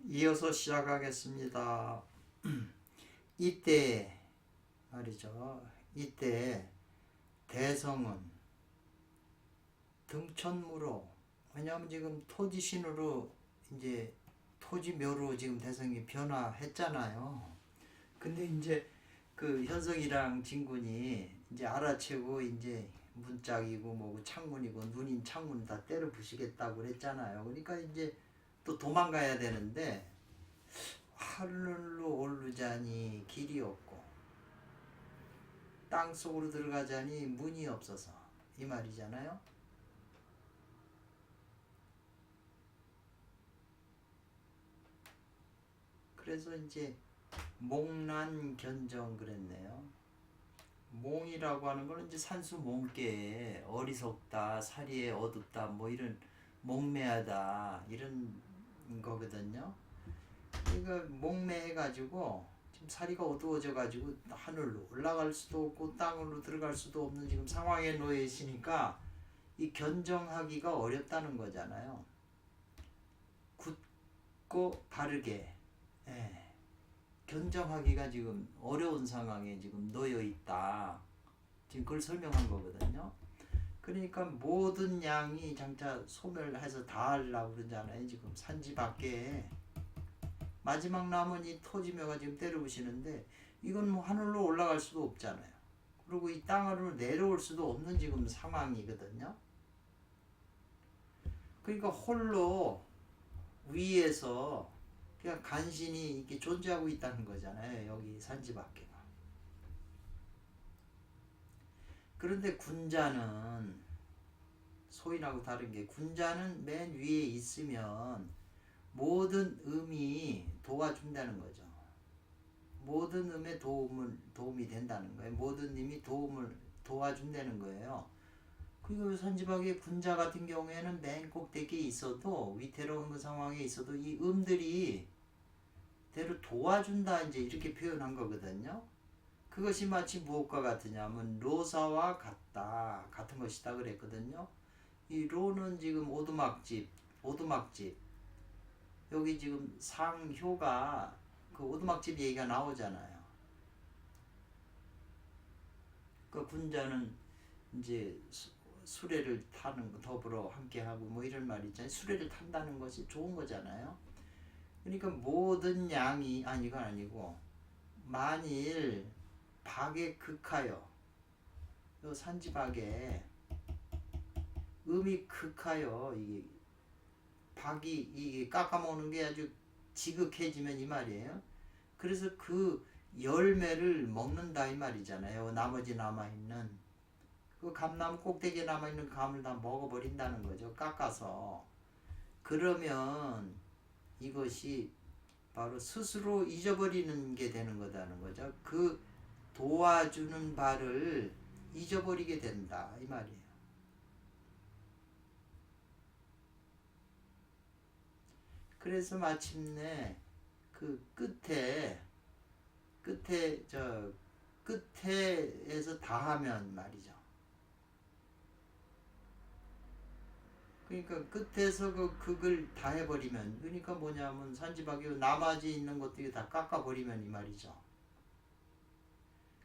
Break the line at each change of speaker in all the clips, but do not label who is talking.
이어서 시작하겠습니다. 이때 말이죠. 이때 대성은 등천무로, 왜냐하면 지금 토지신으로 이제 토지묘로 지금 대성이 변화했잖아요. 근데 이제 그 현성이랑 진군이 이제 알아채고 이제 문짝이고 뭐고 창문이고 눈인 창문 다 때려 부시겠다고 그랬잖아요. 그러니까 이제 또 도망가야 되는데 하늘로 오르자니 길이 없고 땅 속으로 들어가자니 문이 없어서, 이 말이잖아요. 그래서 이제 몽난견정 그랬네요. 몽이라고 하는 거는 이제 산수 몽께에 어리석다, 사리에 어둡다, 뭐 이런 몽매하다 이런 거거든요. 그러니까 몽매해가지고 지금 사리가 어두워져가지고 하늘로 올라갈 수도 없고 땅으로 들어갈 수도 없는 지금 상황에 놓여 있으니까 이 견정하기가 어렵다는 거잖아요. 굳고 바르게, 예, 견정하기가 지금 어려운 상황에 지금 놓여 있다. 지금 그걸 설명한 거거든요. 그러니까 모든 양이 장차 소멸해서 다 하려고 그러잖아요. 지금 산지 밖에 마지막 남은 이 토지묘가 지금 때려부시는데 이건 뭐 하늘로 올라갈 수도 없잖아요. 그리고 이 땅으로 내려올 수도 없는 지금 상황이거든요. 그러니까 홀로 위에서 그냥 간신히 이렇게 존재하고 있다는 거잖아요. 여기 산지 밖에가. 그런데 군자는 소인하고 다른 게, 군자는 맨 위에 있으면 모든 음이 도와준다는 거죠. 모든 음에 도움이 된다는 거예요. 모든 음이 도와준다는 거예요. 그리고 산지박의 군자 같은 경우에는 맨 꼭대기에 있어도, 위태로운 그 상황에 있어도 이 음들이 대로 도와준다, 이제 이렇게 표현한 거거든요. 그것이 마치 무엇과 같으냐면 로사와 같은 것이다 그랬거든요. 이 로는 지금 오두막집 여기 지금 상효가 그 오두막집 얘기가 나오잖아요. 그 군자는 이제 수레를 타는 거, 더불어 함께하고 뭐 이런 말 있잖아요. 수레를 탄다는 것이 좋은 거잖아요. 그러니까 모든 양이, 이건 아니고, 만일 박에 극하여, 요 산지박에 음이 극하여 이게 박이 이게 깎아먹는 게 아주 지극해지면 이 말이에요. 그래서 그 열매를 먹는다 이 말이잖아요. 나머지 남아있는 그 감나무 꼭대기에 남아있는 감을 다 먹어버린다는 거죠. 깎아서. 그러면 이것이 바로 스스로 잊어버리는 게 되는 거다는 거죠. 그 도와주는 바를 잊어버리게 된다 이 말이에요. 그래서 마침내 그 끝에에서 다하면 말이죠. 그러니까 끝에서 그 극을 다 해버리면, 그러니까 뭐냐면 산지박이 나머지 있는 것들이 다 깎아버리면 이 말이죠.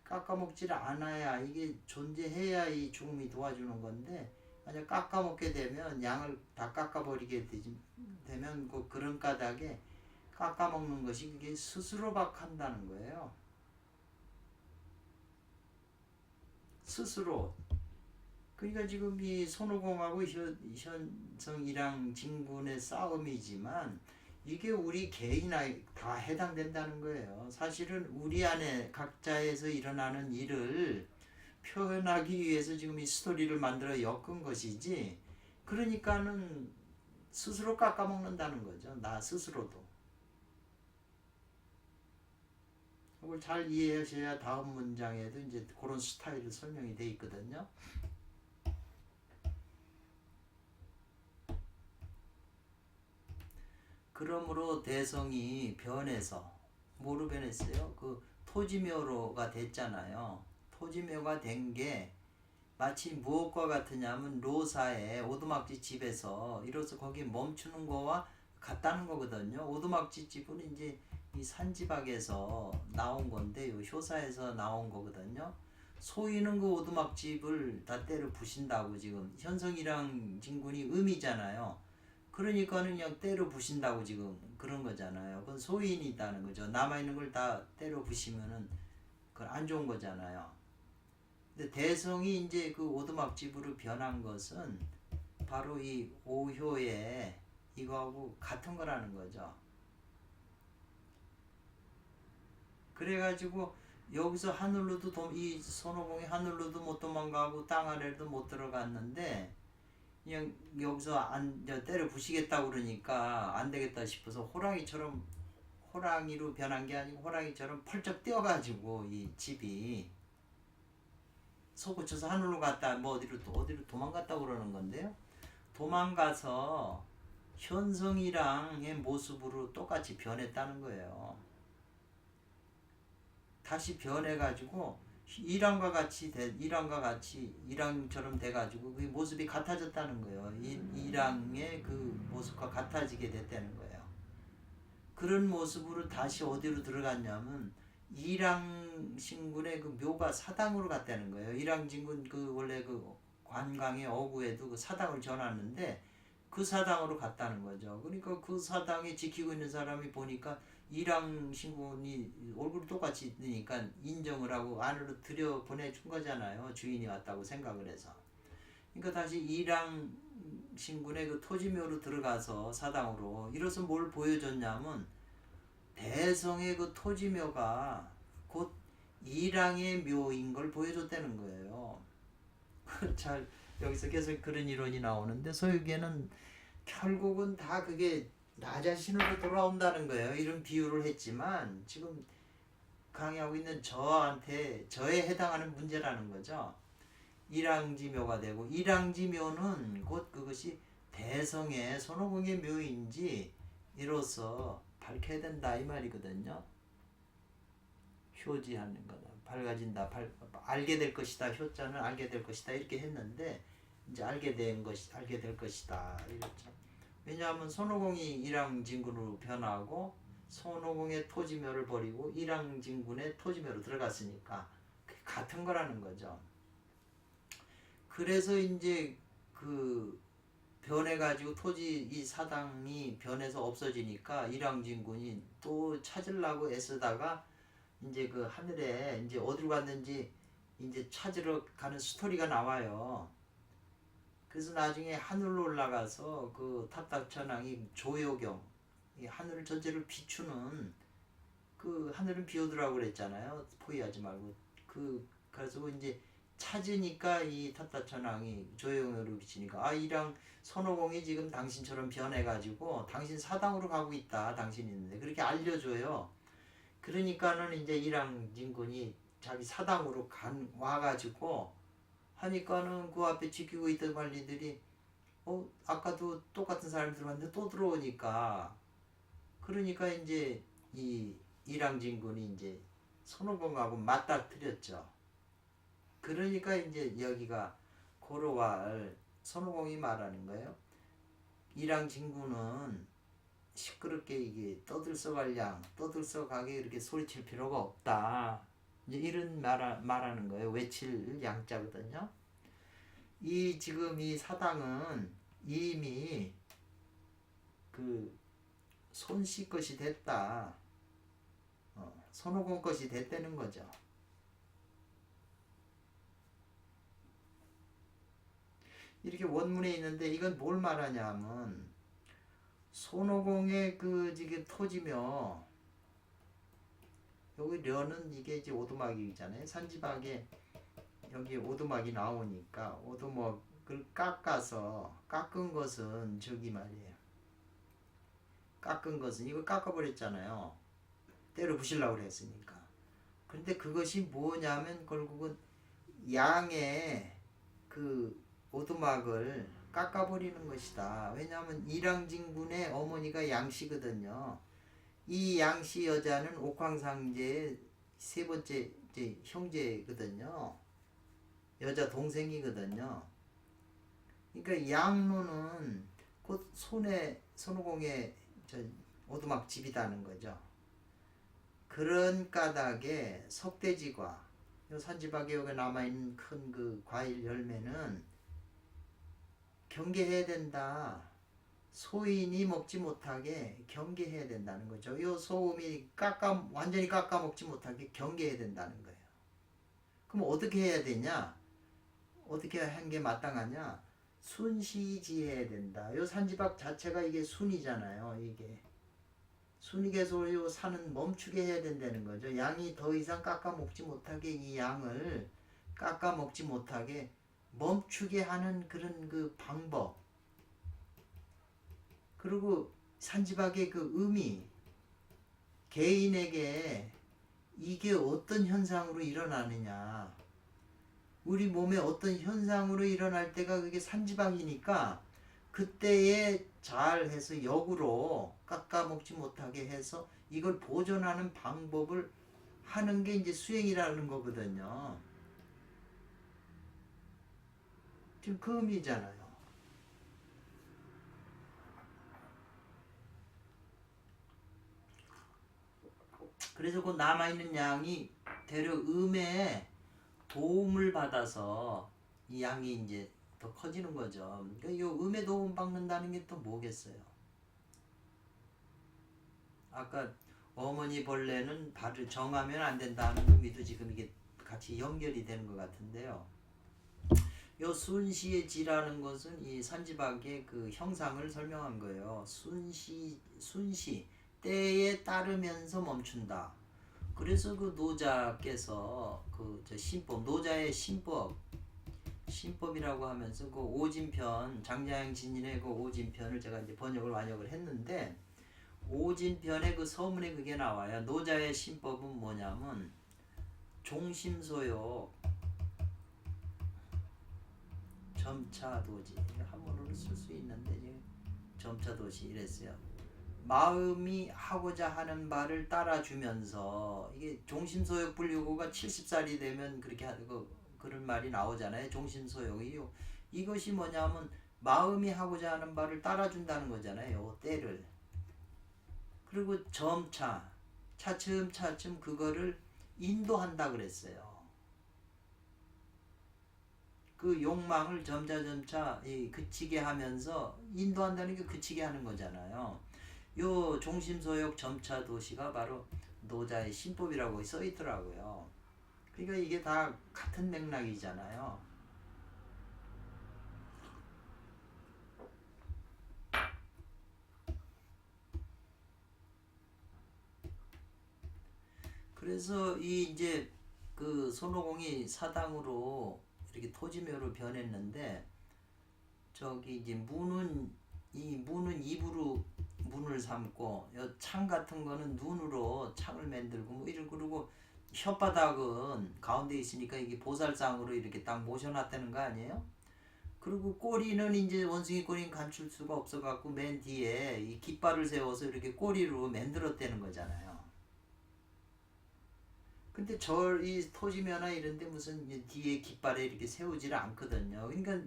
깎아먹지를 않아야, 이게 존재해야 이 죽음이 도와주는 건데, 만약 깎아먹게 되면, 양을 다 깎아버리게 되면 그런 까닭에 깎아먹는 것이 그게 스스로 박한다는 거예요. 스스로. 그러니까 지금 이 손오공하고 현성이랑 진군의 싸움이지만 이게 우리 개인에 다 해당된다는 거예요. 사실은 우리 안에 각자에서 일어나는 일을 표현하기 위해서 지금 이 스토리를 만들어 엮은 것이지, 그러니까는 스스로 깎아먹는다는 거죠. 나 스스로도. 이걸 잘 이해하셔야 다음 문장에도 이제 그런 스타일로 설명이 돼 있거든요. 그러므로 대성이 변해서, 뭐로 변했어요? 그 토지묘로가 됐잖아요. 토지묘가 된 게 마치 무엇과 같으냐면 로사의 오두막집 집에서 이로써 거기 멈추는 거와 같다는 거거든요. 오두막집은 이제 이 산지박에서 나온 건데 요 효사에서 나온 거거든요. 소인은 그 오두막집을 다 때려 부신다고 지금 현성이랑 진군이 음이잖아요. 그러니까는 그냥 때려 부신다고 지금 그런 거잖아요. 그건 소인이다는 거죠. 남아있는 걸 다 때려 부시면은 그건 안 좋은 거잖아요. 근데 대성이 이제 그 오두막집으로 변한 것은 바로 이 오효에 이거하고 같은 거라는 거죠. 그래가지고 여기서 하늘로도 이 손오공이 하늘로도 못 도망가고 땅 아래로도 못 들어갔는데 그냥 여기서 때려 부시겠다고 그러니까 안 되겠다 싶어서 호랑이로 변한 게 아니고 호랑이처럼 펄쩍 뛰어가지고 이 집이 솟구쳐서 하늘로 갔다 뭐 어디로 도망갔다고 그러는 건데요. 도망가서 현성이랑의 모습으로 똑같이 변했다는 거예요. 다시 변해가지고 이랑처럼 돼가지고 그 모습이 같아졌다는 거예요. 이랑의 그 모습과 같아지게 됐다는 거예요. 그런 모습으로 다시 어디로 들어갔냐면 이랑 신군의 그 묘가 사당으로 갔다는 거예요. 이랑 진군 그 원래 그 관광의 어구에도 그 사당을 전놨는데 그 사당으로 갔다는 거죠. 그러니까 그 사당에 지키고 있는 사람이 보니까 이랑 신군이 얼굴이 똑같이 있으니까 인정을 하고 안으로 들여 보내준 거잖아요. 주인이 왔다고 생각을 해서. 그러니까 다시 이랑 신군의 그 토지묘로 들어가서 사당으로 이로써 뭘 보여줬냐면 대성의 그 토지묘가 곧 이랑의 묘인 걸 보여줬다는 거예요. 잘 여기서 계속 그런 이론이 나오는데 소유계는 결국은 다 그게 나 자신으로 돌아온다는 거예요. 이런 비유를 했지만 지금 강의하고 있는 저에 해당하는 문제라는 거죠. 일왕지묘가 되고 일왕지묘는 곧 그것이 대성의 손오공의 묘인지 이로써 밝혀야 된다 이 말이거든요. 효지하는 거다. 밝아진다. 알게 될 것이다. 효자는 알게 될 것이다. 이렇게 했는데 이제 알게 될 것이다. 이랬죠. 왜냐하면 손오공이 일왕진군으로 변하고 손오공의 토지묘를 버리고 일왕진군의 토지묘로 들어갔으니까 같은 거라는 거죠. 그래서 이제 그 변해가지고 이 사당이 변해서 없어지니까 일왕진군이 또 찾으려고 애쓰다가 이제 그 하늘에 이제 어디로 갔는지 이제 찾으러 가는 스토리가 나와요. 그래서 나중에 하늘로 올라가서 그 탑닥천왕이 조효경 이 하늘 전체를 비추는 그 하늘은 비오더라고 그랬잖아요. 포기하지 말고 그래서 이제 찾으니까 이 탑닥천왕이 조효경으로 비치니까 이랑 손오공이 지금 당신처럼 변해가지고 당신 사당으로 가고 있다. 당신이 있는데 그렇게 알려줘요. 그러니까는 이제 일왕진군이 자기 사당으로 와가지고 하니까는 그 앞에 지키고 있던 관리들이 아까도 똑같은 사람이 들어왔는데 또 들어오니까 그러니까 이제 이 일왕진군이 이제 손오공하고 맞닥뜨렸죠. 그러니까 이제 여기가 고로왈 손오공이 말하는 거예요. 일왕진군은 시끄럽게 이게 떠들썩하게 이렇게 소리칠 필요가 없다. 이제 이런 말하는 거예요. 외칠 양자거든요. 지금 이 사당은 이미 그 손씨 것이 됐다. 손오공 것이 됐다는 거죠. 이렇게 원문에 있는데 이건 뭘 말하냐면 손오공의 그 지금 토지며 여기 려는 이게 이제 오두막이잖아요. 산지박에 여기 오두막이 나오니까 오두막을 깎은 것은 저기 말이에요. 깎은 것은 이거 깎아버렸잖아요. 때려 부시려고 했으니까. 근데 그것이 뭐냐면 결국은 양의 그 오두막을 깎아버리는 것이다. 왜냐하면 일왕진군의 어머니가 양씨거든요. 이 양씨 여자는 옥황상제의 세 번째 형제거든요. 여자 동생이거든요. 그러니까 양로는 곧 손오공의 저 오두막 집이다는 거죠. 그런 까닭에 석대지과 요 산지박에 여기 남아있는 큰 그 과일 열매는 경계해야 된다. 소인이 먹지 못하게 경계해야 된다는 거죠. 요 소음이 완전히 깎아 먹지 못하게 경계해야 된다는 거예요. 그럼 어떻게 해야 되냐? 어떻게 한 게 마땅하냐? 순시지해야 된다. 요 산지박 자체가 이게 순이잖아요. 이게 순이 계속 요 산은 멈추게 해야 된다는 거죠. 양이 더 이상 깎아 먹지 못하게 이 양을 깎아 먹지 못하게 멈추게 하는 그런 그 방법. 그리고 산지박의 그 의미, 개인에게 이게 어떤 현상으로 일어나느냐, 우리 몸에 어떤 현상으로 일어날 때가 그게 산지박이니까 그때에 잘 해서 역으로 깎아먹지 못하게 해서 이걸 보존하는 방법을 하는 게 이제 수행이라는 거거든요. 지금 그 의미잖아요. 그래서 그 남아있는 양이 대려 음에 도움을 받아서 이 양이 이제 더 커지는 거죠. 그러니까 이 음에 도움 받는다는 게 또 뭐겠어요? 아까 어머니 벌레는 발을 정하면 안 된다는 의미도 지금 이게 같이 연결이 되는 것 같은데요. 요 순시의 지라는 것은 이 산지박의 그 형상을 설명한 거예요. 순시 때에 따르면서 멈춘다. 그래서 그 노자께서 그 신법, 노자의 신법이라고 하면서 그 오진편, 장자양 진인의 그 오진편을 제가 이제 번역을 완역을 했는데, 오진편의 그 서문에 그게 나와요. 노자의 신법은 뭐냐면 종심소욕 점차도지, 한문으로 쓸 수 있는데 점차도시 이랬어요. 마음이 하고자 하는 바를 따라주면서, 이게 종심소욕 불유고가 70살이 되면 그렇게 그런 말이 나오잖아요. 종심소욕이요. 이것이 뭐냐면 마음이 하고자 하는 바를 따라준다는 거잖아요. 때를. 그리고 점차, 차츰 그거를 인도한다 그랬어요. 그 욕망을 점차 그치게 하면서 인도한다는 게 그치게 하는 거잖아요. 요 종심소욕 점차도시가 바로 노자의 신법이라고 써 있더라고요. 그러니까 이게 다 같은 맥락이잖아요. 그래서 이 이제 그 손오공이 사당으로 이렇게 토지묘로 변했는데, 저기 이제 문은 입으로 문을 삼고, 창 같은 거는 눈으로 창을 만들고 뭐 이러고, 그러고 혓바닥은 가운데 있으니까 이게 보살상으로 이렇게 딱 모셔놨다는 거 아니에요? 그리고 꼬리는 이제 원숭이 꼬리는 감출 수가 없어갖고 맨 뒤에 이 깃발을 세워서 이렇게 꼬리로 만들었다는 거잖아요. 근데 이 토지면이나 이런데 무슨 뒤에 깃발에 이렇게 세우지를 않거든요. 그러니까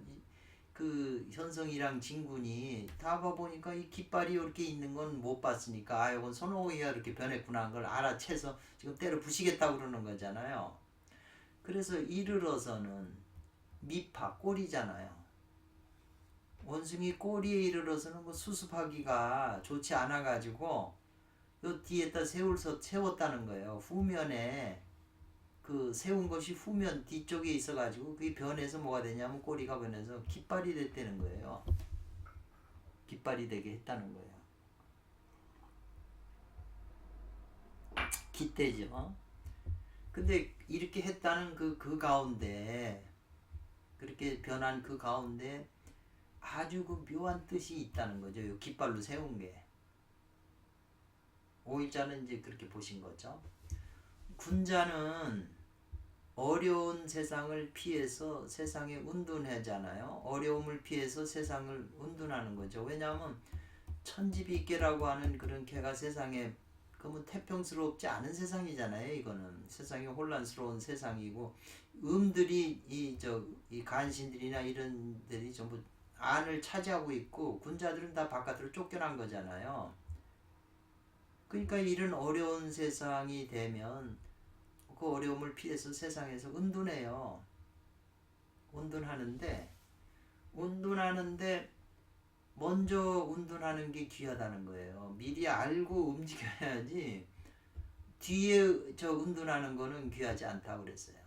그 현성이랑 진군이 다 봐보니까 이 깃발이 이렇게 있는 건 못 봤으니까, 아, 이건 손오공이가 이렇게 변했구나 하는 걸 알아채서 지금 때려 부시겠다고 그러는 거잖아요. 그래서 이르러서는 미파, 꼬리잖아요. 원숭이 꼬리에 이르러서는 그 수습하기가 좋지 않아가지고 요 뒤에다 세웠다는 거예요. 후면에 그 세운 것이 후면 뒤쪽에 있어가지고 그게 변해서 뭐가 되냐면 꼬리가 변해서 깃발이 됐다는 거예요. 깃발이 되게 했다는 거예요. 깃대죠. 근데 이렇게 했다는 그 가운데, 그렇게 변한 그 가운데 아주 그 묘한 뜻이 있다는 거죠. 요 깃발로 세운 게. 오일자는 이제 그렇게 보신 거죠. 군자는 어려운 세상을 피해서 세상에 운둔하잖아요. 어려움을 피해서 세상을 운둔하는 거죠. 왜냐하면 천지비계라고 하는 그런 개가 세상에, 그러면 태평스럽지 않은 세상이잖아요. 이거는 세상이 혼란스러운 세상이고, 음들이 이 간신들이나 이런들이 전부 안을 차지하고 있고, 군자들은 다 바깥으로 쫓겨난 거잖아요. 그러니까 이런 어려운 세상이 되면 그 어려움을 피해서 세상에서 은둔해요. 운둔하는데 먼저 운둔하는 게 귀하다는 거예요. 미리 알고 움직여야지 뒤에 저 운둔하는 거는 귀하지 않다고 그랬어요.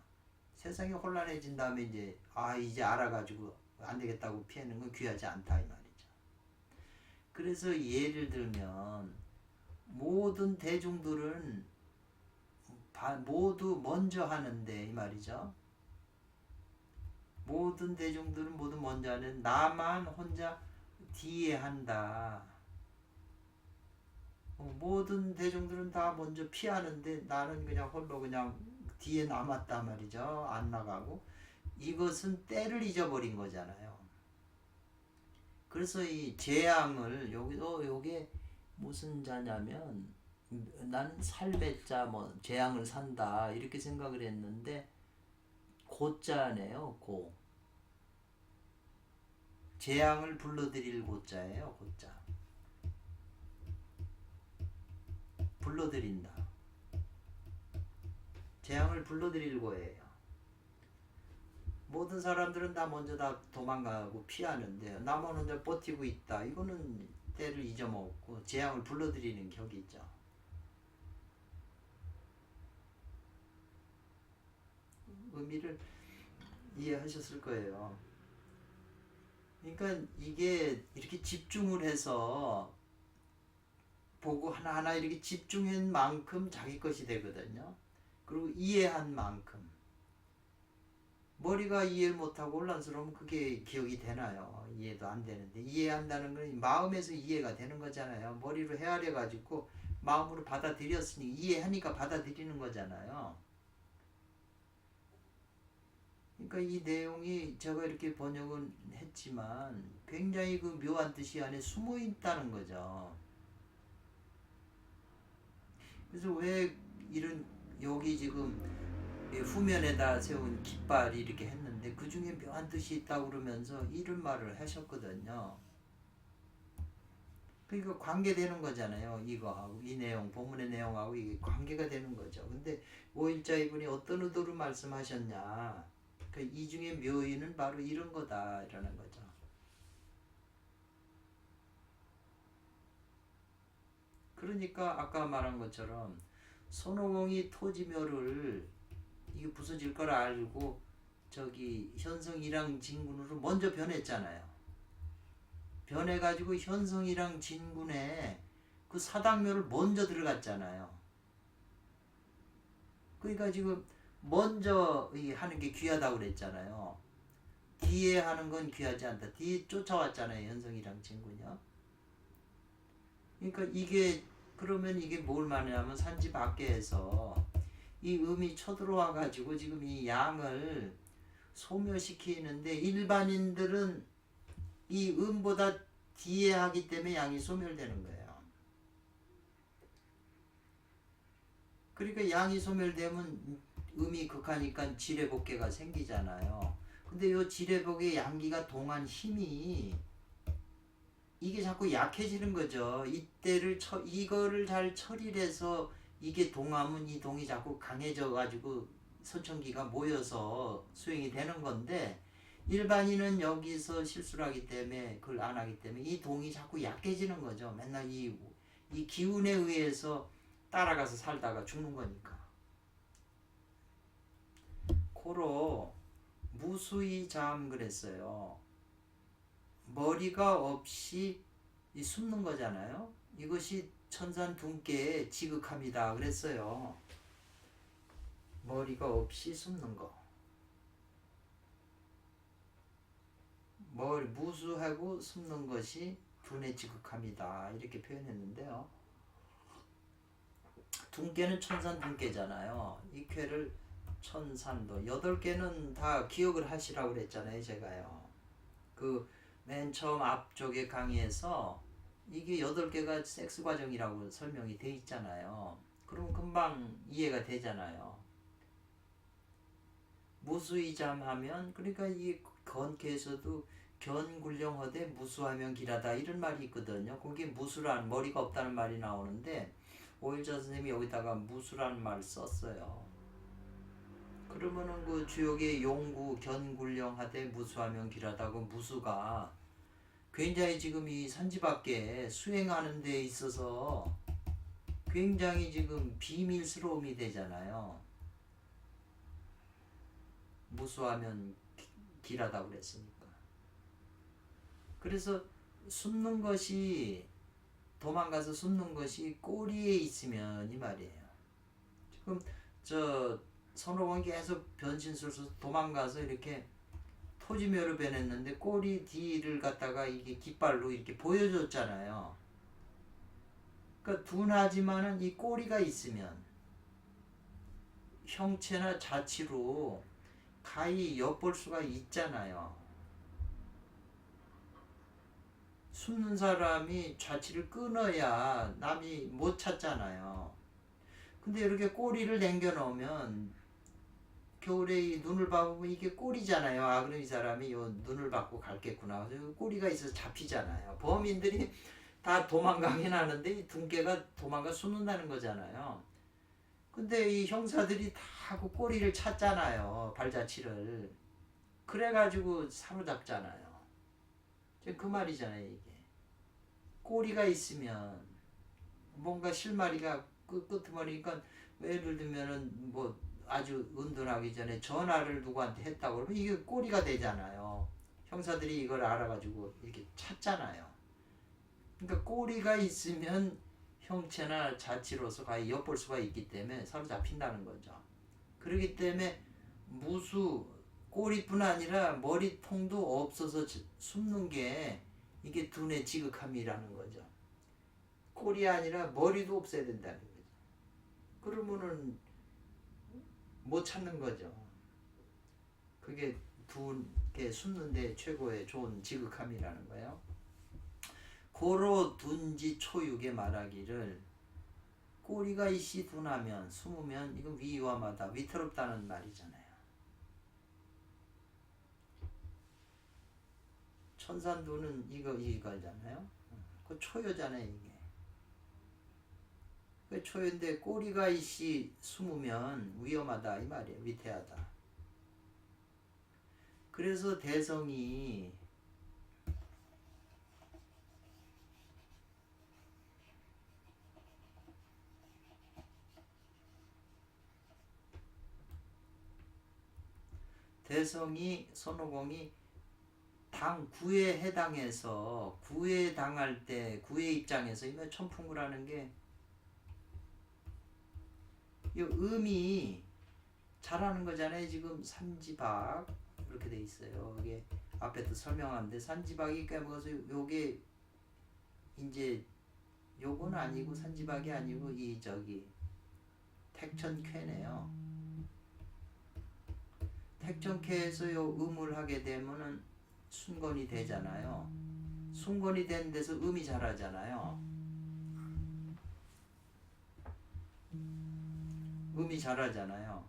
세상이 혼란해진 다음에 이제 알아가지고 안 되겠다고 피하는 건 귀하지 않다 이 말이죠. 그래서 예를 들면 모든 대중들은 모두 먼저 하는데 이 말이죠. 모든 대중들은 모두 먼저 하는 나만 혼자 뒤에 한다. 모든 대중들은 다 먼저 피하는데 나는 그냥 홀로 그냥 뒤에 남았다 말이죠. 안 나가고. 이것은 때를 잊어버린 거잖아요. 그래서 이 재앙을 요게 무슨 자냐면 난 살배자 재앙을 산다 이렇게 생각을 했는데 고자네요. 재앙을 불러들일 고자예요. 고자. 불러들인다. 재앙을 불러들일 거예요. 모든 사람들은 다 먼저 다 도망가고 피하는데 나만 혼자 버티고 있다. 이거는 때를 잊어먹고 재앙을 불러들이는 격이죠. 의미를 이해하셨을 거예요. 그러니까 이게 이렇게 집중을 해서 보고 하나하나 이렇게 집중한 만큼 자기 것이 되거든요. 그리고 이해한 만큼. 머리가 이해를 못하고 혼란스러우면 그게 기억이 되나요? 이해도 안 되는데 이해한다는 건 마음에서 이해가 되는 거잖아요. 머리로 헤아려 가지고 마음으로 받아들였으니 이해하니까 받아들이는 거잖아요. 그러니까 이 내용이 제가 이렇게 번역은 했지만 굉장히 그 묘한 뜻이 안에 숨어 있다는 거죠. 그래서 왜 이런 여기 지금 후면에다 세운 깃발이 이렇게 했는데 그 중에 묘한 뜻이 있다고 그러면서 이런 말을 하셨거든요. 그러니까 관계되는 거잖아요. 이거하고 이 내용, 본문의 내용하고 이게 관계가 되는 거죠. 근데 5일자 이분이 어떤 의도로 말씀하셨냐. 이 중에 묘의는 바로 이런 거다 이러는 거죠. 그러니까 아까 말한 것처럼 손오공이 토지묘를 이게 부서질 걸 알고 저기 현성이랑 진군으로 먼저 변했잖아요. 변해가지고 현성이랑 진군에 그 사당묘를 먼저 들어갔잖아요. 그러니까 지금 먼저 하는 게 귀하다고 그랬잖아요. 뒤에 하는 건 귀하지 않다. 뒤에 쫓아왔잖아요. 현성이랑 진군이요. 그러니까 그러면 이게 뭘 말하냐면 산지 밖에서 이 음이 쳐들어와 가지고 지금 이 양을 소멸시키는데 일반인들은 이 음보다 뒤에 하기 때문에 양이 소멸되는 거예요. 그러니까 양이 소멸되면 음이 극하니까 지뢰복개가 생기잖아요. 근데 요 지뢰복의 양기가 동한 힘이 이게 자꾸 약해지는 거죠. 이거를 잘 처리를 해서 이게 동하면 이 동이 자꾸 강해져 가지고 소천기가 모여서 수행이 되는 건데 일반인은 여기서 실수를 하기 때문에 그걸 안 하기 때문에 이 동이 자꾸 약해지는 거죠. 맨날 이 기운에 의해서 따라가서 살다가 죽는 거니까. 코로 무수히 잠 그랬어요. 머리가 없이 숨는 거잖아요. 이것이 천산둔께의 지극함이다 그랬어요. 머리가 없이 숨는 거. 무수하고 숨는 것이 둔의 지극함이다 이렇게 표현했는데요. 둔께는 천산둔께잖아요. 이 쾌를 천산도 8개는 다 기억을 하시라고 그랬잖아요. 제가요. 그 맨 처음 앞쪽에 강의에서 이게 8개가 섹스 과정이라고 설명이 돼 있잖아요. 그럼 금방 이해가 되잖아요. 무수이잠하면 그러니까 이 건케에서도 견굴령허되 무수하면 길하다 이런 말이 있거든요. 거기에 무수란 머리가 없다는 말이 나오는데 오일자 선생님이 여기다가 무수라는 말을 썼어요. 그러면은 그 주역의 용구 견굴령하되 무수하면 길하다고 무수가 굉장히 지금 이 산지밖에 수행하는 데 있어서 굉장히 지금 비밀스러움이 되잖아요. 무수하면 길하다고 그랬으니까. 그래서 숨는 것이 도망가서 숨는 것이 꼬리에 있으면 이 말이에요. 지금 저 선호공이 계속 변신술수 도망가서 이렇게 토지묘를 변했는데 꼬리 뒤를 갖다가 이게 깃발로 이렇게 보여줬잖아요. 그러니까 둔하지만은 이 꼬리가 있으면 형체나 자치로 가히 엿볼 수가 있잖아요. 숨는 사람이 자치를 끊어야 남이 못 찾잖아요. 근데 이렇게 꼬리를 남겨놓으면 겨울에 이 눈을 봐보면 이게 꼬리잖아요. 아, 그럼 이 사람이 요 눈을 받고 갈겠구나. 그래서 꼬리가 있어서 잡히잖아요. 범인들이 다 도망가긴 하는데 이 둔개가 도망가 숨는다는 거잖아요. 근데 이 형사들이 다 그 꼬리를 찾잖아요. 발자취를. 그래가지고 사로잡잖아요. 그 말이잖아요, 이게. 꼬리가 있으면 뭔가 실마리가 끄트머리니까 예를 들면은 뭐 아주 은둔하기 전에 전화를 누구한테 했다고 그러면 이게 꼬리가 되잖아요. 형사들이 이걸 알아가지고 이렇게 찾잖아요. 그러니까 꼬리가 있으면 형체나 자치로서 가히 엿볼 수가 있기 때문에 서로 잡힌다는 거죠. 그렇기 때문에 무수 꼬리뿐 아니라 머리통도 없어서 숨는 게 이게 둔의 지극함이라는 거죠. 꼬리 아니라 머리도 없애야 된다는 거죠. 그러면은 못 찾는 거죠. 그게 둔게 숨는데 최고의 좋은 지극함이라는 거예요. 고로 둔지 초육에 말하기를 꼬리가 있이 둔하면 숨으면 이건 위험하다 위태롭다는 말이잖아요. 천산두는 이거잖아요. 그 초요잖아요 이게. 그 초요인데 꼬리가 있이 숨으면 위험하다 이 말이에요. 위태하다. 그래서 대성이 손오공이 당 구에 해당해서 구에 당할 때 구의 입장에서 이 천풍구라는 게 이 음이 잘하는 거잖아요. 지금 산지박 이렇게 돼 있어요. 이게 앞에도 설명하는데 산지박이 깨먹어서 요게 이제 요건 아니고 산지박이 아니고 이 저기 택천쾌네요. 택천쾌에서 요 음을 하게 되면은 순건이 되잖아요. 순건이 된 데서 음이 잘하잖아요. 음이 잘하잖아요.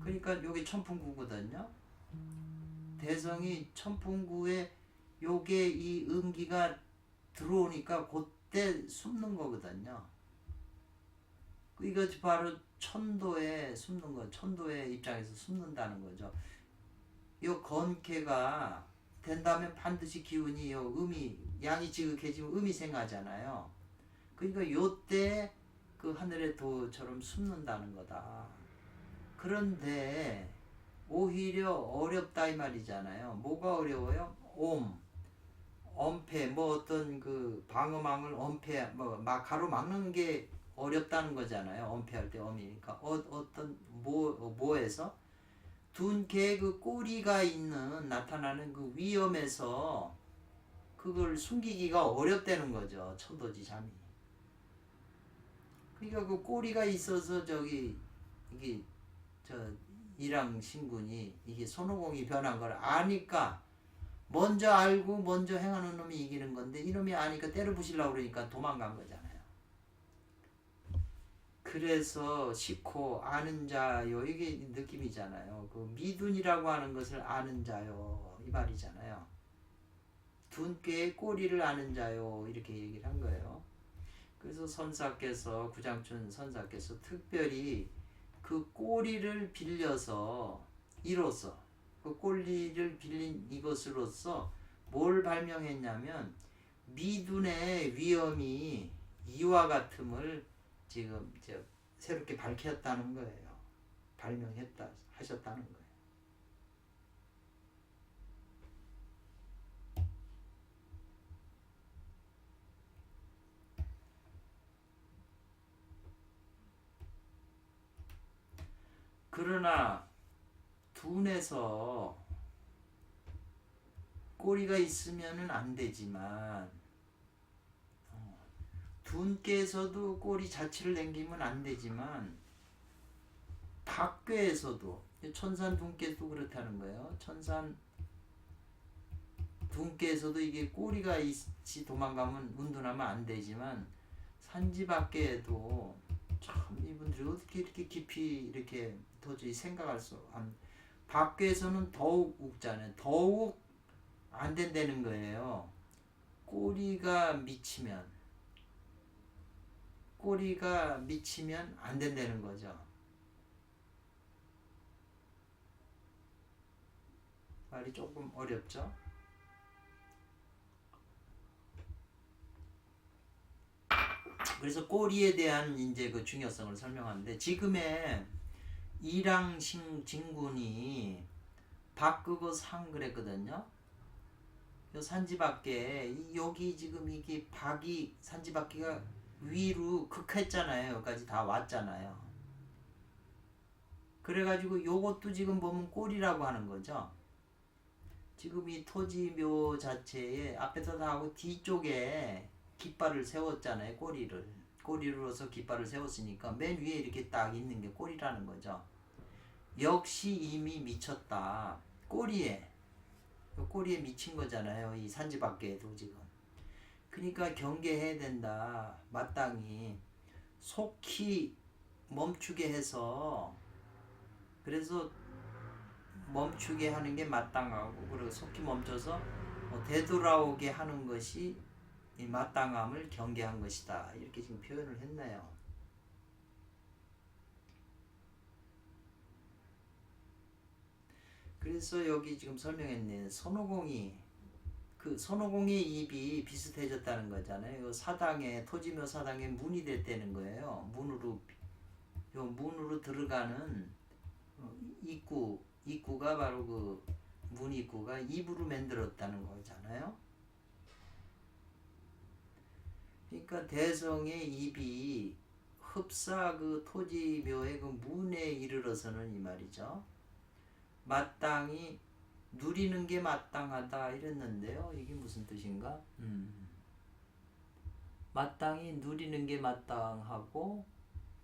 그러니까 여기 천풍구거든요. 대성이 천풍구에 요게 이 음기가 들어오니까 그때 숨는 거거든요. 이것이 바로 천도에 숨는 거, 천도의 입장에서 숨는다는 거죠. 요 건캐가 된다면 반드시 기운이 요 음이 양이 지극해지면 음이 생하잖아요. 그러니까 요때 그 하늘의 도처럼 숨는다는 거다. 그런데 오히려 어렵다 이 말이잖아요. 뭐가 어려워요? 엄폐, 뭐 어떤 그 방어망을 엄폐, 막 가로막는 게 어렵다는 거잖아요. 엄폐할 때 엄이니까 어떤 뭐에서 둔개 그 꼬리가 있는 나타나는 그 위험에서 그걸 숨기기가 어렵다는 거죠. 천도지 잠이. 그러니까 그 꼬리가 있어서 저기 이게 저 이랑 신군이 이게 손오공이 변한 걸 아니까 먼저 알고 먼저 행하는 놈이 이기는 건데 이놈이 아니까 때려 부시려고 그러니까 도망간 거잖아요. 그래서 식호 아는 자요 이게 느낌이잖아요. 그 미둔이라고 하는 것을 아는 자요 이 말이잖아요. 둔께의 꼬리를 아는 자요 이렇게 얘기를 한 거예요. 그래서 선사께서 구장춘 선사께서 특별히 그 꼬리를 빌려서 이로써 그 꼬리를 빌린 이것으로서 뭘 발명했냐면 미둔의 위험이 이와 같음을 지금 새롭게 밝혔다는 거예요. 발명했다 하셨다는 거예요. 그러나 둔에서 꼬리가 있으면은 안 되지만 둔께서도 꼬리 자체를 남기면 안 되지만 박괴에서도 천산 둔께도 그렇다는 거예요. 천산 둔께서도 이게 꼬리가 있이 도망가면 운둔하면 안 되지만 산지밖에도 참 이분들이 어떻게 이렇게 깊이 이렇게 도저히 생각할 수 안. 밖에서는 더욱 웃잖아요. 더욱 안 된다는 거예요. 꼬리가 미치면 안 된다는 거죠. 말이 조금 어렵죠? 그래서 꼬리에 대한 이제 그 중요성을 설명하는데 지금의 이랑신 진군이 바꾸고 상 그랬거든요. 산지밖에 여기 지금 이게 박이 산지밖에가 위로 극했잖아요. 여기까지 다 왔잖아요. 그래가지고 요것도 지금 보면 꼬리라고 하는 거죠. 지금 이 토지묘 자체에 앞에서 다 하고 뒤쪽에 깃발을 세웠잖아요. 꼬리로서 깃발을 세웠으니까 맨 위에 이렇게 딱 있는 게 꼬리라는 거죠. 역시 이미 미쳤다. 꼬리에 미친 거잖아요. 이 산지밖에도 지금. 그러니까 경계해야 된다. 마땅히 속히 멈추게 해서 그래서 멈추게 하는 게 마땅하고 그리고 속히 멈춰서 되돌아오게 하는 것이 이 마땅함을 경계한 것이다. 이렇게 지금 표현을 했네요. 그래서 여기 지금 설명했네. 손오공의 입이 비슷해졌다는 거잖아요. 사당에 토지묘 사당에 문이 됐다는 거예요. 문으로 들어가는 입구가 바로 그 문 입구가 입으로 만들었다는 거잖아요. 그러니까 대성의 입이 흡사 그 토지묘의 그 문에 이르러서는 이 말이죠. 마땅히 누리는 게 마땅하다 이랬는데요. 이게 무슨 뜻인가? 마땅히 누리는 게 마땅하고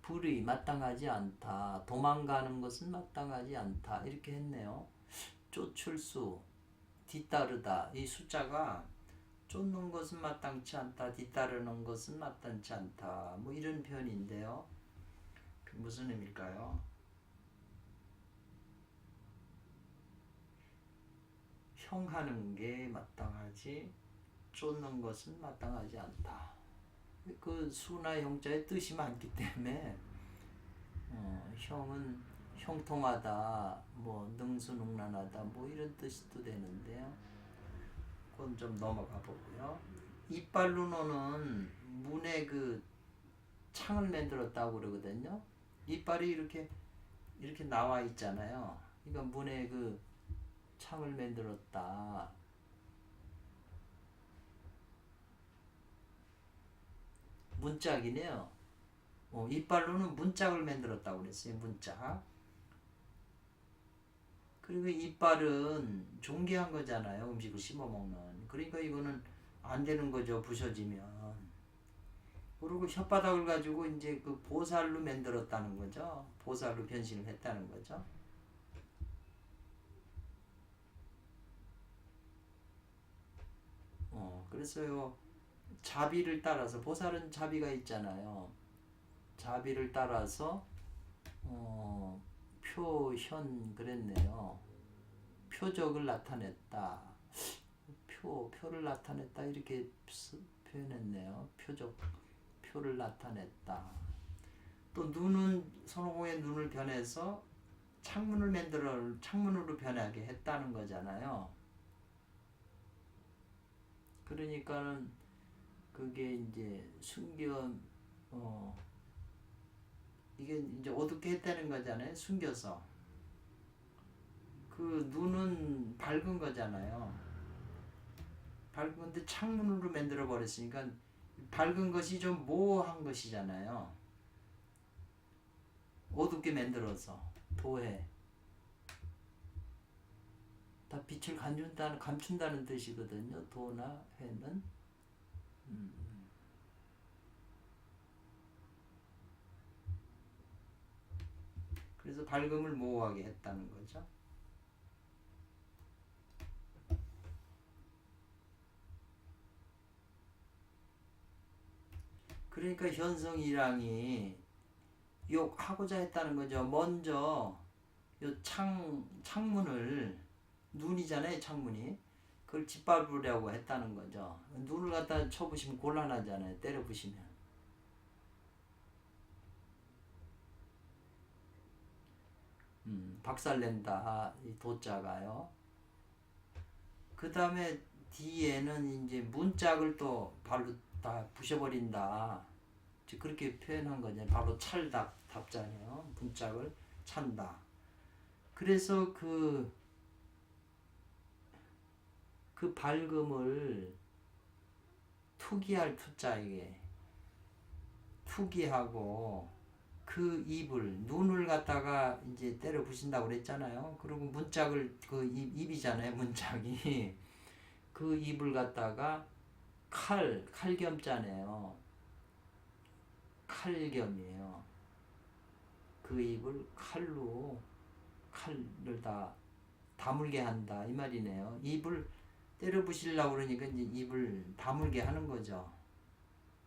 불의 마땅하지 않다. 도망가는 것은 마땅하지 않다. 이렇게 했네요. 쫓을수 뒤따르다. 이 숫자가 쫓는 것은 마땅치 않다. 뒤따르는 것은 마땅치 않다. 뭐 이런 표현인데요. 무슨 의미일까요? 형하는 게 마땅하지 쫓는 것은 마땅하지 않다. 그 수나 형자의 뜻이 많기 때문에 형은 형통하다, 뭐 능수능란하다, 뭐 이런 뜻도 되는데요. 그건 좀 넘어가 보고요. 이빨루노는 문에 그 창을 만들었다고 그러거든요. 이빨이 이렇게 나와 있잖아요. 그러니까 문에 그 창을 만들었다. 문짝이네요. 이빨로는 문짝을 만들었다고 그랬어요. 문짝. 그리고 이빨은 존귀한 거잖아요. 음식을 씹어먹는. 그러니까 이거는 안 되는 거죠. 부서지면. 그리고 혓바닥을 가지고 이제 그 보살로 만들었다는 거죠. 보살로 변신을 했다는 거죠. 그래서요. 자비를 따라서 보살은 자비가 있잖아요. 자비를 따라서 표현 그랬네요. 표적을 나타냈다. 표를 나타냈다 이렇게 표현했네요. 표를 나타냈다. 또 눈은 손오공의 눈을 변해서 창문으로 변하게 했다는 거잖아요. 그러니까는 그게 이제 이게 이제 어둡게 했다는 거잖아요. 숨겨서. 그 눈은 밝은 거잖아요. 밝은데 창문으로 만들어 버렸으니까 밝은 것이 좀 모호한 것이잖아요. 어둡게 만들어서 도해. 다 빛을 감춘다는 뜻이거든요. 도나 해는. 그래서 밝음을 모호하게 했다는 거죠. 그러니까 현성이랑이 욕하고자 했다는 거죠. 먼저 요 창문을, 눈이잖아요, 창문이. 그걸 짓밟으려고 했다는 거죠. 눈을 갖다 쳐부시면 곤란하잖아요, 때려 부시면. 박살낸다, 이 도자가요. 그 다음에 뒤에는 이제 문짝을 또 발로 다 부셔버린다. 그렇게 표현한 거죠. 바로 답잖아요. 문짝을 찬다. 그래서 그 밝음을 투기할 투자에게 투기하고 그 입을, 눈을 갖다가 이제 때려 부신다고 그랬잖아요. 그리고 문짝을, 그 입이잖아요, 문짝이. 그 입을 갖다가 칼겸자네요. 칼겸이에요. 그 입을 칼을 다 다물게 한다, 이 말이네요. 입을 때려 부시려고 그러니까 이제 입을 다물게 하는 거죠.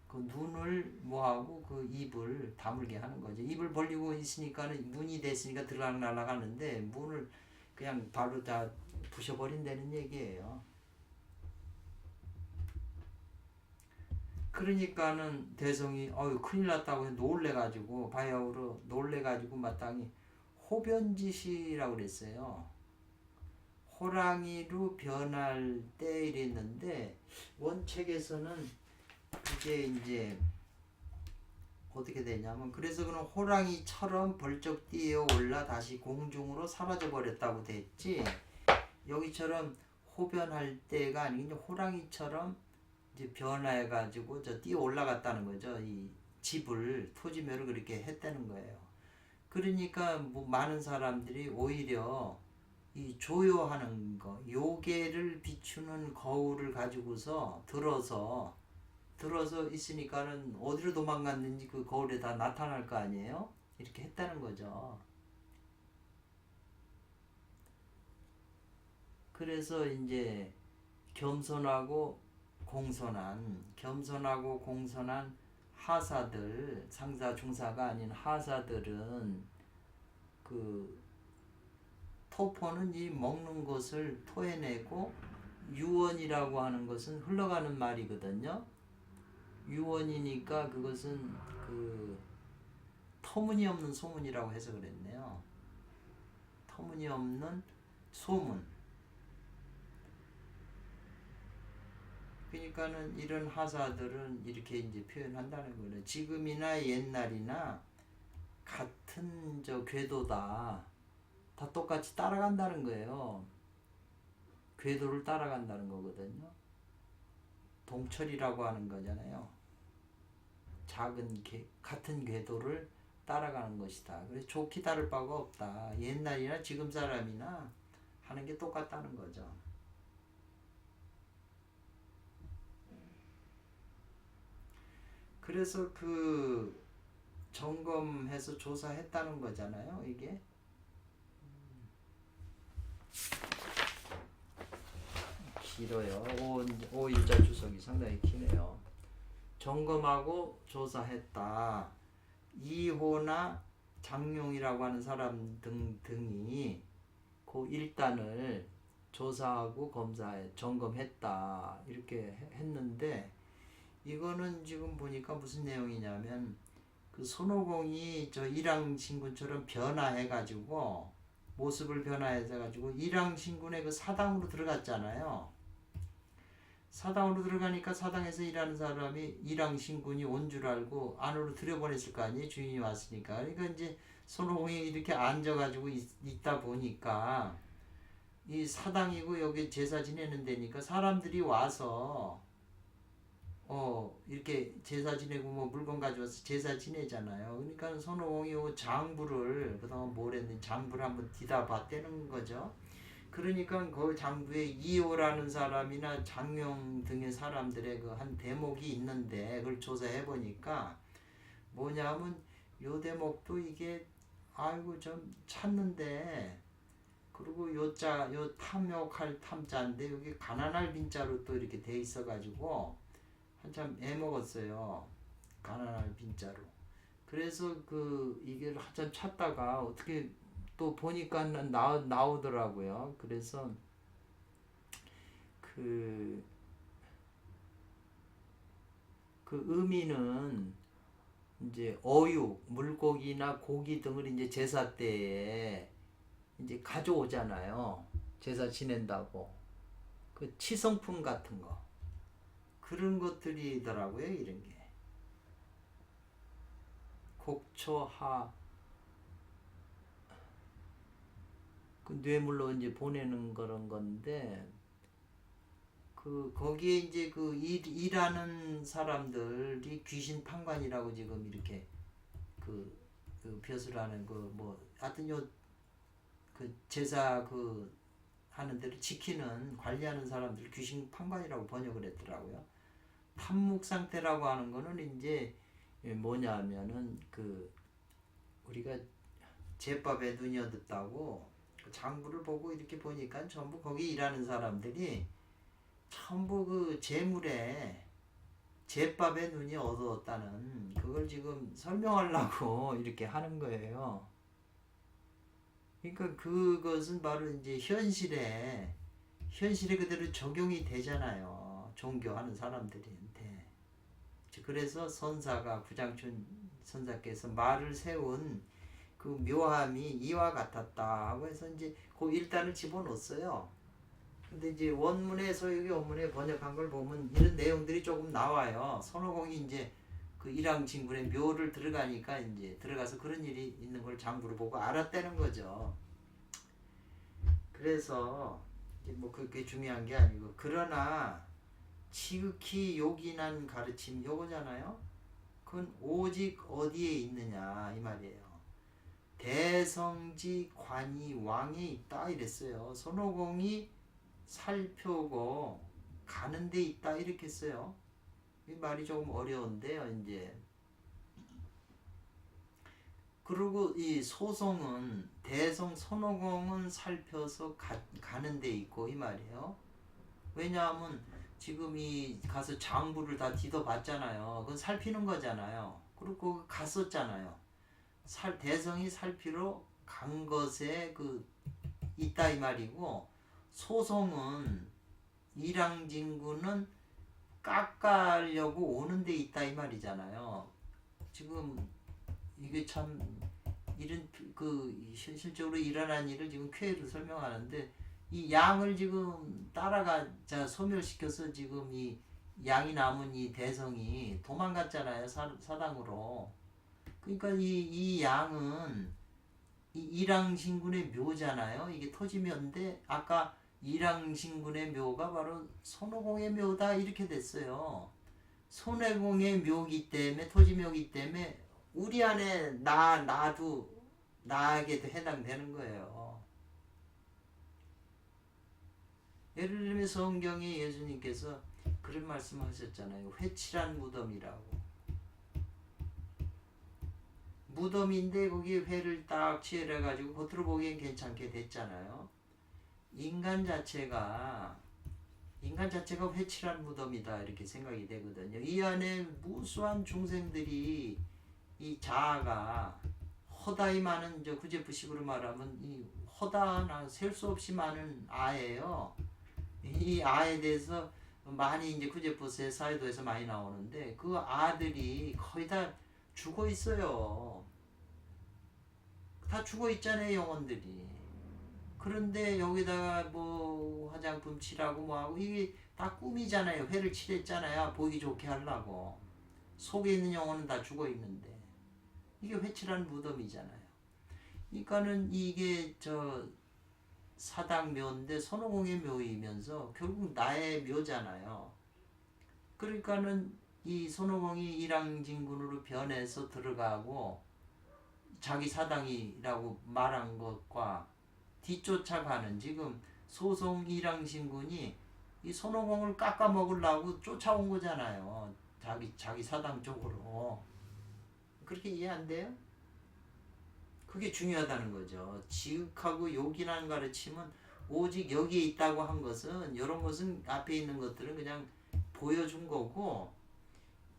그 눈을 뭐하고 그 입을 다물게 하는 거죠. 입을 벌리고 있으니까 문이 됐으니까 들락날락 하는데 문을 그냥 바로 다 부셔버린다는 얘기예요. 그러니까는 대성이 큰일 났다고 놀래가지고 바야흐로 놀래가지고 마땅히 호변짓이라고 그랬어요. 호랑이로 변할 때 이랬는데 원책에서는 그게 이제 어떻게 되냐면, 그래서 그는 호랑이처럼 벌쩍 뛰어 올라 다시 공중으로 사라져 버렸다고 됐지, 여기처럼 호변할 때가 아니고 호랑이처럼 이제 변화해 가지고 뛰어 올라갔다는 거죠. 이 집을, 토지묘를 그렇게 했다는 거예요. 그러니까 뭐 많은 사람들이 오히려 이 조요하는 거, 요괴를 비추는 거울을 가지고서 들어서 있으니까는 어디로 도망갔는지 그 거울에 다 나타날 거 아니에요? 이렇게 했다는 거죠. 그래서 이제 겸손하고 공손한 하사들, 상사 중사가 아닌 하사들은 그 토포는 이 먹는 것을 토해내고, 유언이라고 하는 것은 흘러가는 말이거든요. 유언이니까 그것은 그 터무니없는 소문이라고 해서 그랬네요. 터무니없는 소문. 그러니까는 이런 하사들은 이렇게 이제 표현한다는 거예요. 지금이나 옛날이나 같은 궤도다. 다 똑같이 따라간다는 거예요. 궤도를 따라간다는 거거든요. 동철이라고 하는 거잖아요. 같은 궤도를 따라가는 것이다. 그래서 좋게 다를 바가 없다. 옛날이나 지금 사람이나 하는 게 똑같다는 거죠. 그래서 그 점검해서 조사했다는 거잖아요, 이게. 길어요. 5일자 주석이 상당히 기네요. 점검하고 조사했다. 이호나 장룡이라고 하는 사람 등이 그 일단을 조사하고 점검했다, 이렇게 했는데, 이거는 지금 보니까 무슨 내용이냐면 그 손오공이 저 일왕신군처럼 변화해가지고 모습을 변화해가지고 일왕신군의 그 사당으로 들어갔잖아요. 사당으로 들어가니까 사당에서 일하는 사람이 일왕신군이 온 줄 알고 안으로 들여보냈을 거 아니에요. 주인이 왔으니까. 그러니까 이제 손오공이 이렇게 앉아가지고 있다 보니까 이 사당이고 여기 제사 지내는 데니까 사람들이 와서 이렇게 제사 지내고 뭐 물건 가져와서 제사 지내잖아요. 그러니까 손오공이 장부를 그동안 뭘 했는지 장부를 한번 뒤다 봤다는 거죠. 그러니까 그 장부에 이호라는 사람이나 장명 등의 사람들의 그 한 대목이 있는데 그걸 조사해 보니까 뭐냐면 요 대목도 이게 아이고 좀 찾는데 그리고 요자 요 탐욕할 탐자인데 여기 가난할 빈자로 또 이렇게 돼 있어가지고 한참 애먹었어요. 가난할 빈자로. 그래서 그 이게 한참 찾다가 어떻게 또 보니까 나오더라고요. 그래서 그 의미는 이제 어육, 물고기나 고기 등을 이제 제사 때에 이제 가져오잖아요. 제사 지낸다고. 그 치성품 같은 거. 그런 것들이더라고요, 이런 게. 곡초하 그 뇌물로 이제 보내는 그런 건데 그 거기에 이제 그 일하는 사람들이 귀신 판관이라고 지금 이렇게 그 벼슬하는 그 뭐 하여튼 요 그 제사 그 하는 데를 지키는 관리하는 사람들 귀신 판관이라고 번역을 했더라고요. 탐묵 상태라고 하는 거는 이제 뭐냐면은 그 우리가 제밥에 눈이 어둡다고 장부를 보고 이렇게 보니까 전부 거기 일하는 사람들이 전부 그 재물에 제밥에 눈이 어두웠다는 그걸 지금 설명하려고 이렇게 하는 거예요. 그러니까 그것은 바로 이제 현실에 그대로 적용이 되잖아요. 종교하는 사람들한테. 그래서 선사가 부장춘 선사께서 말을 세운 그 묘함이 이와 같았다 하고 해서 이제 그 일단을 집어넣었어요. 근데 이제 원문에서 여기 원문에 번역한 걸 보면 이런 내용들이 조금 나와요. 손오공이 이제 그 일왕진군의 묘를 들어가니까 이제 들어가서 그런 일이 있는 걸 장부를 보고 알았다는 거죠. 그래서 뭐 그게 중요한 게 아니고 그러나 지극히 요긴한 가르침 요거잖아요. 그건 오직 어디에 있느냐 이 말이에요. 대성지 관이 왕에 있다 이랬어요. 손오공이 살펴고 가는 데 있다 이렇게 써요. 이 말이 조금 어려운데요. 이제 그리고 이 소송은 대성 손오공은 살펴서 가는 데 있고 이 말이에요. 왜냐하면 지금 이 가서 장부를 다 뒤져봤잖아요. 그건 살피는 거잖아요. 그리고 갔었잖아요. 대성이 살피러 간 것에 그 있다 이 말이고 소송은 일왕진군은 깎으려고 오는 데 있다 이 말이잖아요. 지금 이게 참 이런 그 실질적으로 일어난 일을 지금 쾌로 설명하는데 이 양을 지금 따라가자 소멸시켜서 지금 이 양이 남은 이 대성이 도망갔잖아요. 사당으로. 그러니까 이 양은 이 일왕신군의 묘잖아요. 이게 토지묘인데 아까 일왕신군의 묘가 바로 손오공의 묘다 이렇게 됐어요. 손오공의 묘기 때문에 토지묘기 때문에 우리 안에 나에게도 해당되는 거예요. 예를 들면 성경에 예수님께서 그런 말씀하셨잖아요. 회칠한 무덤이라고. 무덤인데 거기에 회를 딱 칠해가지고 겉으로 보기엔 괜찮게 됐잖아요. 인간 자체가 회칠한 무덤이다 이렇게 생각이 되거든요. 이 안에 무수한 중생들이 이 자아가 허다히 많은 구제부식으로 말하면 이 허다나 셀 수 없이 많은 아예요. 이 아에 대해서 많이 이제 구제버스에 사이도에서 많이 나오는데 그 아들이 거의 다 죽어 있어요. 다 죽어 있잖아요, 영혼들이. 그런데 여기다가 뭐 화장품 칠하고 뭐하고 이게 다 꿈이잖아요. 회를 칠했잖아요. 보기 좋게 하려고. 속에 있는 영혼은 다 죽어 있는데 이게 회칠한 무덤이잖아요. 그러니까는 이게 저 사당 묘인데 손오공의 묘이면서 결국 나의 묘잖아요. 그러니까는 이 손오공이 일왕진군으로 변해서 들어가고 자기 사당이라고 말한 것과 뒤쫓아가는 지금 소송 일왕진군이 이 손오공을 깎아 먹으려고 쫓아온 거잖아요. 자기 사당 쪽으로. 그렇게 이해 안 돼요? 그게 중요하다는 거죠. 지극하고 요긴한 가르침은 오직 여기에 있다고 한 것은 이런 것은 앞에 있는 것들은 그냥 보여준 거고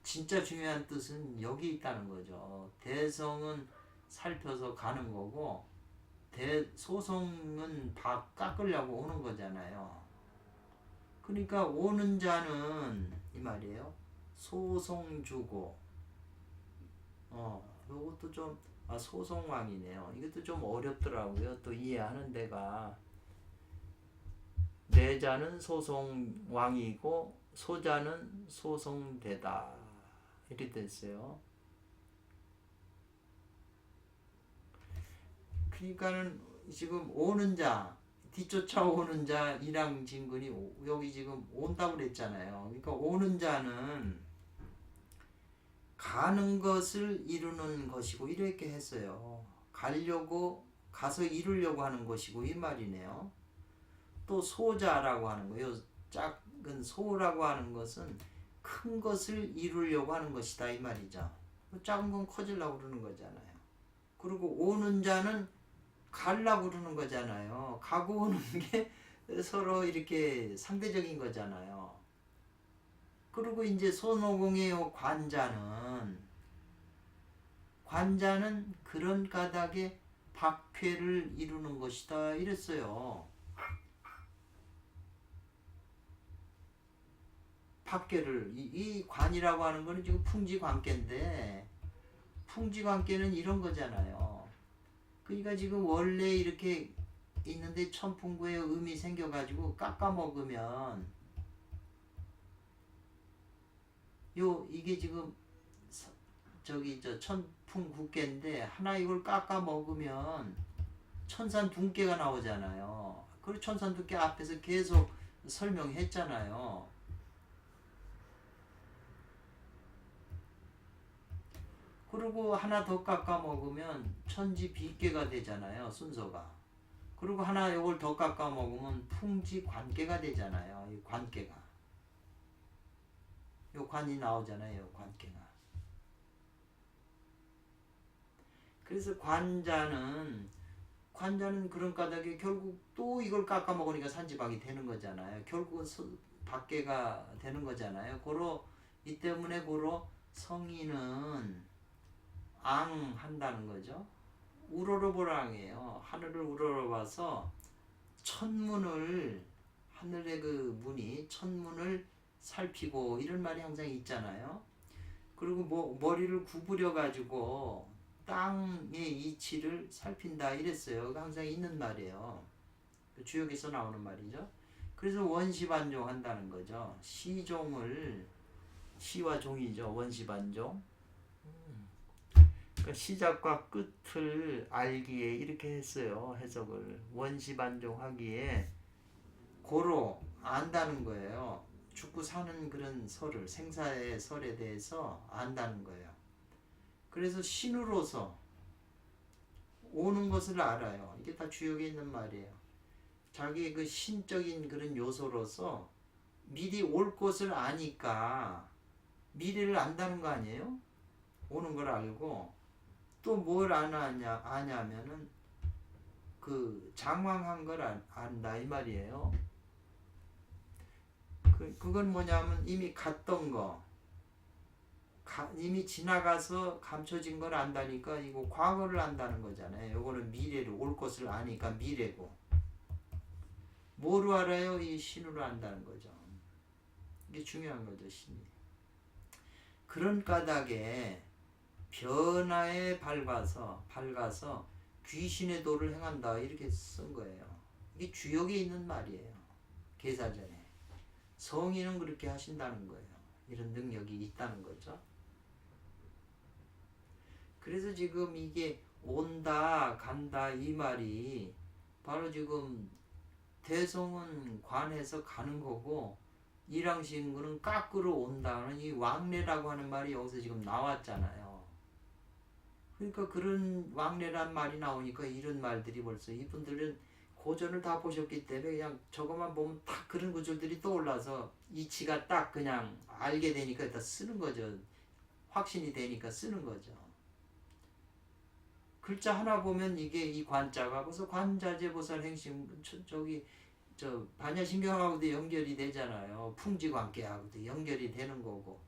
진짜 중요한 뜻은 여기 있다는 거죠. 대성은 살펴서 가는 거고 소송은 깎으려고 오는 거잖아요. 그러니까 오는 자는 이 말이에요. 소송주고 요것도 좀 소송왕이네요. 이것도 좀 어렵더라고요. 또 이해하는 데가 내자는 소송왕이고 소자는 소송대다 이렇게 됐어요. 그러니까는 지금 오는 자 뒤쫓아오는 자 일왕진군이 여기 지금 온다고 그랬잖아요. 그러니까 오는 자는 가는 것을 이루는 것이고 이렇게 했어요. 가려고 가서 이루려고 하는 것이고 이 말이네요. 또 소자라고 하는 거예요. 작은 소라고 하는 것은 큰 것을 이루려고 하는 것이다 이 말이죠. 작은 건 커지려고 그러는 거잖아요. 그리고 오는 자는 가려고 그러는 거잖아요. 가고 오는 게 서로 이렇게 상대적인 거잖아요. 그리고 이제 손오공의 관자는 그런 까닭에 박회를 이루는 것이다 이랬어요. 박회를 이 관이라고 하는 거는 지금 풍지관계인데 풍지관계는 이런 거잖아요. 그러니까 지금 원래 이렇게 있는데 천풍구에 음이 생겨가지고 깎아먹으면 이게 지금 천풍국계인데 하나 이걸 깎아 먹으면 천산둔계가 나오잖아요. 그리고 천산둔계 앞에서 계속 설명했잖아요. 그리고 하나 더 깎아 먹으면 천지비계가 되잖아요. 순서가. 그리고 하나 이걸 더 깎아 먹으면 풍지관계가 되잖아요. 이 관계가. 요 관이 나오잖아요. 관계가. 그래서 관자는 그런 까닭에 결국 또 이걸 깎아 먹으니까 산지박이 되는 거잖아요. 결국은 박계가 되는 거잖아요. 이 때문에 성인은 한다는 거죠. 우러러보랑이에요. 하늘을 우러러봐서 하늘의 그 문이 천문을 살피고 이런 말이 항상 있잖아요. 그리고 머리를 구부려 가지고 땅의 이치를 살핀다 이랬어요. 항상 있는 말이에요. 주역에서 나오는 말이죠. 그래서 원시반종 한다는 거죠. 시와 종이죠. 원시반종. 그러니까 시작과 끝을 알기에 이렇게 했어요. 해석을. 원시반종 하기에 안다는 거예요. 죽고 사는 그런 생사의 설에 대해서 안다는 거예요. 그래서 신으로서 오는 것을 알아요. 이게 다 주역에 있는 말이에요. 자기의 그 신적인 그런 요소로서 미리 올 것을 아니까 미래를 안다는 거 아니에요? 오는 걸 알고 또 뭘 아냐면은 그 장황한 걸 안다 이 말이에요. 그건 뭐냐면 이미 갔던 거 이미 지나가서 감춰진 걸 안다니까 이거 과거를 안다는 거잖아요. 이거는 미래를 올 것을 아니까 미래고 뭐로 알아요? 이 신으로 안다는 거죠. 이게 중요한 거죠, 심리. 그런 까닭에 변화에 밝아서 귀신의 도를 행한다 이렇게 쓴 거예요. 이게 주역에 있는 말이에요. 계사전에. 성인은 그렇게 하신다는 거예요. 이런 능력이 있다는 거죠. 그래서 지금 이게 온다 간다 이 말이 바로 지금 대성은 관에서 가는 거고 일왕신군은 깎으러 온다는 이 왕래라고 하는 말이 여기서 지금 나왔잖아요. 그러니까 그런 왕래란 말이 나오니까 이런 말들이 벌써 이분들은 고전을 다 보셨기 때문에 그냥 저것만 보면 딱 그런 구절들이 떠올라서 이치가 딱 그냥 알게 되니까 다 쓰는 거죠. 확신이 되니까 쓰는 거죠. 글자 하나 보면 이게 이 관자가 벌써 관자재보살 행심 저 반야신경하고도 연결이 되잖아요. 풍지관계하고도 연결이 되는 거고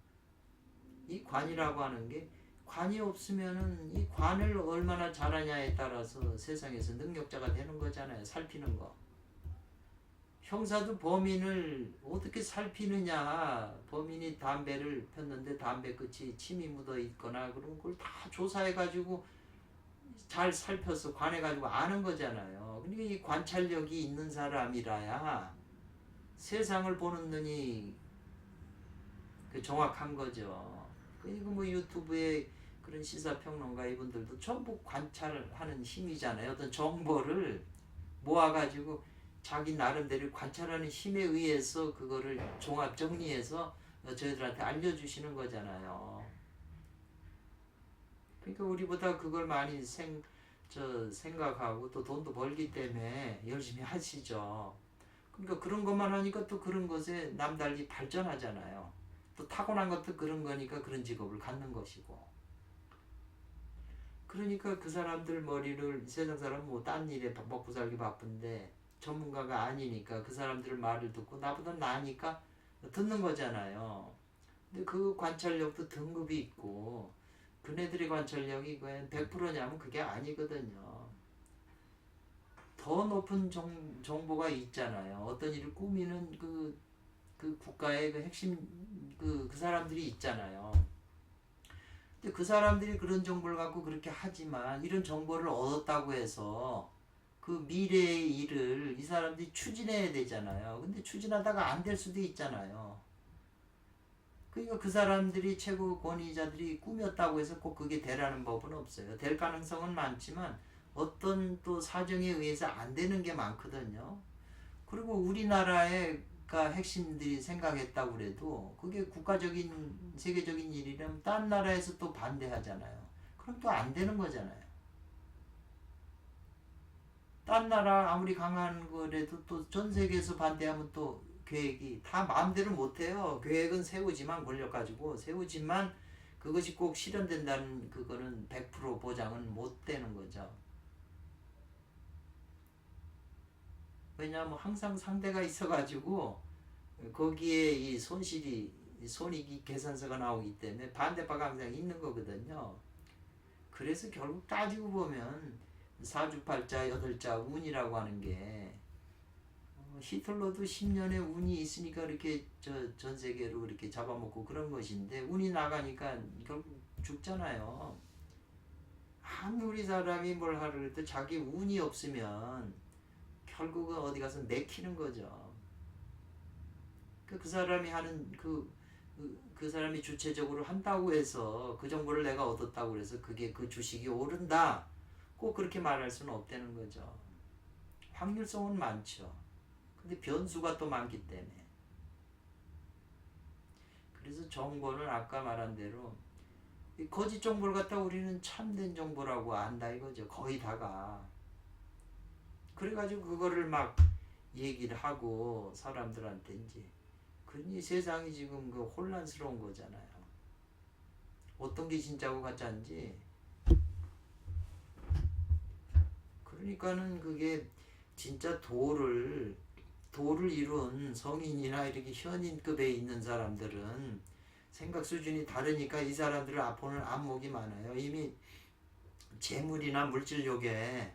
이 관이라고 하는 게 관이 없으면은 이 관을 얼마나 잘하냐에 따라서 세상에서 능력자가 되는 거잖아요. 살피는 거. 형사도 범인을 어떻게 살피느냐. 범인이 담배를 폈는데 담배 끝이 침이 묻어 있거나 그런 걸 다 조사해가지고 잘 살펴서 관해가지고 아는 거잖아요. 그러니까 이 관찰력이 있는 사람이라야 세상을 보는 눈이 정확한 거죠. 그리고 뭐 유튜브에 그런 시사평론가 이분들도 전부 관찰하는 힘이잖아요. 어떤 정보를 모아가지고 자기 나름대로 관찰하는 힘에 의해서 그거를 종합 정리해서 저희들한테 알려주시는 거잖아요. 그러니까 우리보다 그걸 많이 생각하고 또 돈도 벌기 때문에 열심히 하시죠. 그러니까 그런 것만 하니까 또 그런 것에 남달리 발전하잖아요. 또 타고난 것도 그런 거니까 그런 직업을 갖는 것이고. 그러니까 그 사람들 머리를 세상 사람 뭐 딴 일에 먹고 살기 바쁜데 전문가가 아니니까 그 사람들 말을 듣고 나보다 나니까 듣는 거잖아요. 근데 그 관찰력도 등급이 있고 그네들의 관찰력이 100%냐면 그게 아니거든요. 더 높은 정보가 있잖아요. 어떤 일을 꾸미는 그 국가의 그 핵심 그 사람들이 있잖아요. 근데 그 사람들이 그런 정보를 갖고 그렇게 하지만 이런 정보를 얻었다고 해서 그 미래의 일을 이 사람들이 추진해야 되잖아요. 근데 추진하다가 안 될 수도 있잖아요. 그러니까 그 사람들이 최고 권위자들이 꾸몄다고 해서 꼭 그게 되라는 법은 없어요. 될 가능성은 많지만 어떤 또 사정에 의해서 안 되는 게 많거든요. 그리고 우리나라의 핵심들이 생각했다고 그래도 그게 국가적인 세계적인 일이라면 딴 나라에서 또 반대하잖아요. 그럼 또 안 되는 거잖아요. 딴 나라 아무리 강한 거라도 또 전 세계에서 반대하면 또 계획이 다 마음대로 못해요. 계획은 세우지만 권력가지고 세우지만 그것이 꼭 실현된다는 그거는 100% 보장은 못 되는 거죠. 왜냐하면 항상 상대가 있어가지고 거기에 이 손익이 계산서가 나오기 때문에 반대파가 항상 있는 거거든요. 그래서 결국 따지고 보면 사주팔자 8자 운이라고 하는 게 히틀러도 10년의 운이 있으니까 이렇게 전 세계로 이렇게 잡아먹고 그런 것인데 운이 나가니까 결국 죽잖아요. 아무리 사람이 뭘 하려 해도 자기 운이 없으면 결국은 어디 가서 맥히는 거죠. 그 사람이 하는 그 사람이 주체적으로 한다고 해서 그 정보를 내가 얻었다고 해서 그게 그 주식이 오른다. 꼭 그렇게 말할 수는 없다는 거죠. 확률성은 많죠. 근데 변수가 또 많기 때문에. 그래서 정보는 아까 말한 대로 거짓 정보를 갖다 우리는 참된 정보라고 안다 이거죠. 거의 다가. 그래가지고 그거를 막 얘기를 하고 사람들한테 이제 그러니 세상이 지금 그 혼란스러운 거잖아요. 어떤 게 진짜고 가짜인지. 그러니까는 그게 진짜 도를 이룬 성인이나 이렇게 현인급에 있는 사람들은 생각 수준이 다르니까 이 사람들을 보는 안목이 많아요. 이미 재물이나 물질욕에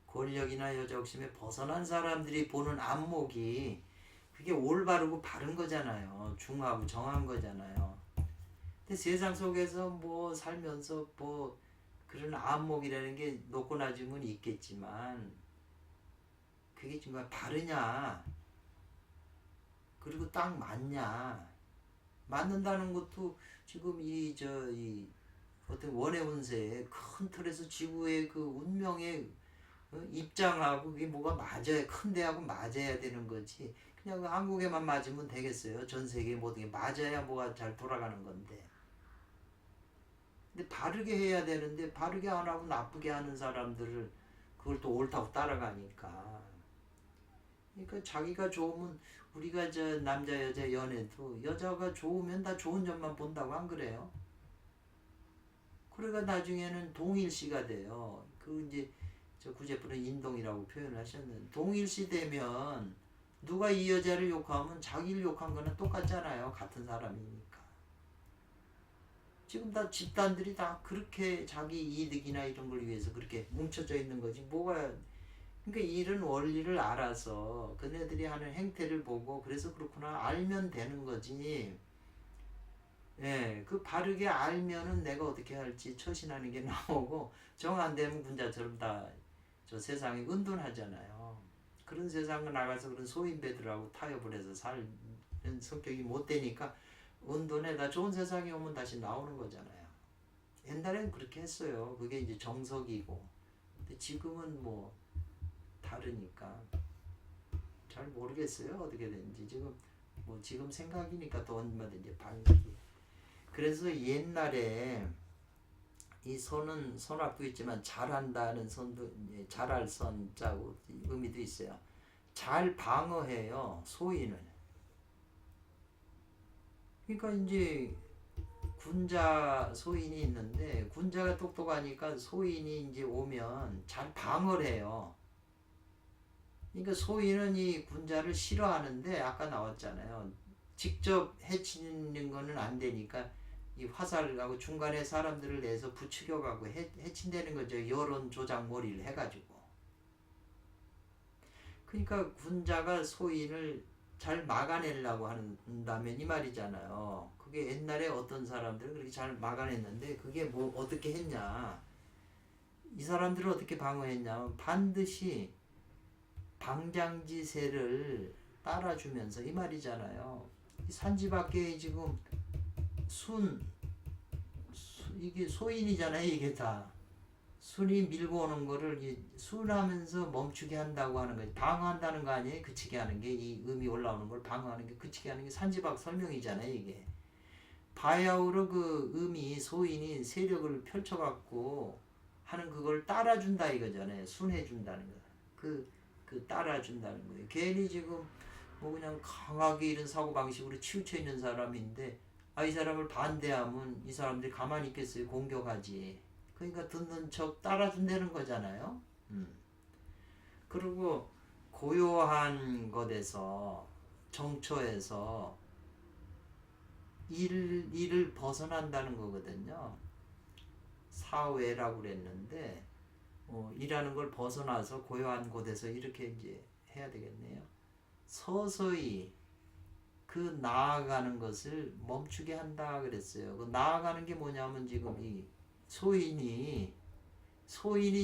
권력이나 여자 욕심에 벗어난 사람들이 보는 안목이 그게 올바르고 바른 거잖아요. 중하고 정한 거잖아요. 근데 세상 속에서 뭐 살면서 뭐 그런 안목이라는 게 높고 낮음은 있겠지만 그게 정말 바르냐 그리고 딱 맞냐 맞는다는 것도 지금 이 어떤 원의 운세의 큰 틀에서 지구의 그 운명의 입장하고 그게 뭐가 맞아야 큰 대하고 맞아야 되는 거지. 그냥 한국에만 맞으면 되겠어요. 전 세계 모든 게 맞아야 뭐가 잘 돌아가는 건데. 근데 바르게 해야 되는데 바르게 안 하고 나쁘게 하는 사람들을 그걸 또 옳다고 따라가니까. 그러니까 자기가 좋으면 우리가 저 남자 여자 연애도 여자가 좋으면 다 좋은 점만 본다고 안 그래요? 그러니까 나중에는 동일시가 돼요. 그 이제 저 구제프는 인동이라고 표현을 하셨는데 동일시 되면 누가 이 여자를 욕하면 자기를 욕한 거는 똑같잖아요. 같은 사람이니까. 지금 다 집단들이 다 그렇게 자기 이득이나 이런 걸 위해서 그렇게 뭉쳐져 있는 거지. 뭐가 그러니까 이런 원리를 알아서 그네들이 하는 행태를 보고 그래서 그렇구나 알면 되는 거지. 예, 그 바르게 알면은 내가 어떻게 할지 처신하는 게 나오고 정 안 되면 군자처럼 다 저 세상이 은둔하잖아요. 그런 세상을 나가서 그런 소인배들하고 타협을 해서 사는 성격이 못 되니까 은둔에다 좋은 세상이 오면 다시 나오는 거잖아요. 옛날엔 그렇게 했어요. 그게 이제 정석이고. 근데 지금은 뭐 다르니까 잘 모르겠어요. 어떻게 되는지 지금 뭐 지금 생각이니까 또 얼마든지 바뀌. 그래서 옛날에 이 손은 손앞도 있지만 잘한다는 손도 잘할 손자고 의미도 있어요. 잘 방어해요 소인을. 그러니까 이제 군자 소인이 있는데 군자가 똑똑하니까 소인이 이제 오면 잘 방어를 해요. 그러니까 소인은 이 군자를 싫어하는데 아까 나왔잖아요. 직접 해치는 거는 안 되니까 이 화살하고 중간에 사람들을 내서 부추겨가고 해친다는 거죠. 여론 조작몰이를 해가지고. 그러니까 군자가 소인을 잘 막아내려고 한다면 이 말이잖아요. 그게 옛날에 어떤 사람들은 그렇게 잘 막아냈는데 그게 뭐 어떻게 했냐. 이 사람들을 어떻게 방어했냐면 반드시 방장지세를 따라주면서 이 말이잖아요. 이 산지 밖에 지금 이게 소인이잖아요. 이게 다 순이 밀고 오는 거를 순하면서 멈추게 한다고 하는 거지. 방어한다는 거 아니에요. 그치게 하는 게 이 음이 올라오는 걸 방어하는 게 그치게 하는 게 산지박 설명이잖아요. 이게 바야흐로 그 음이 소인이 세력을 펼쳐갖고 하는 그걸 따라준다 이거잖아요. 순해준다는 거. 그 따라준다는 거예요. 괜히 지금 뭐 그냥 강하게 이런 사고방식으로 치우쳐 있는 사람인데 이 사람을 반대하면 이 사람들이 가만히 있겠어요. 공격하지. 그러니까 듣는 척 따라준다는 거잖아요. 그리고 고요한 것에서 정처에서 일을 벗어난다는 거거든요. 사회라고 그랬는데 일하는 걸 벗어나서 고요한 곳에서 이렇게 이제 해야 되겠네요. 서서히 그 나아가는 것을 멈추게 한다 그랬어요. 그 나아가는 게 뭐냐면 지금 이 소인이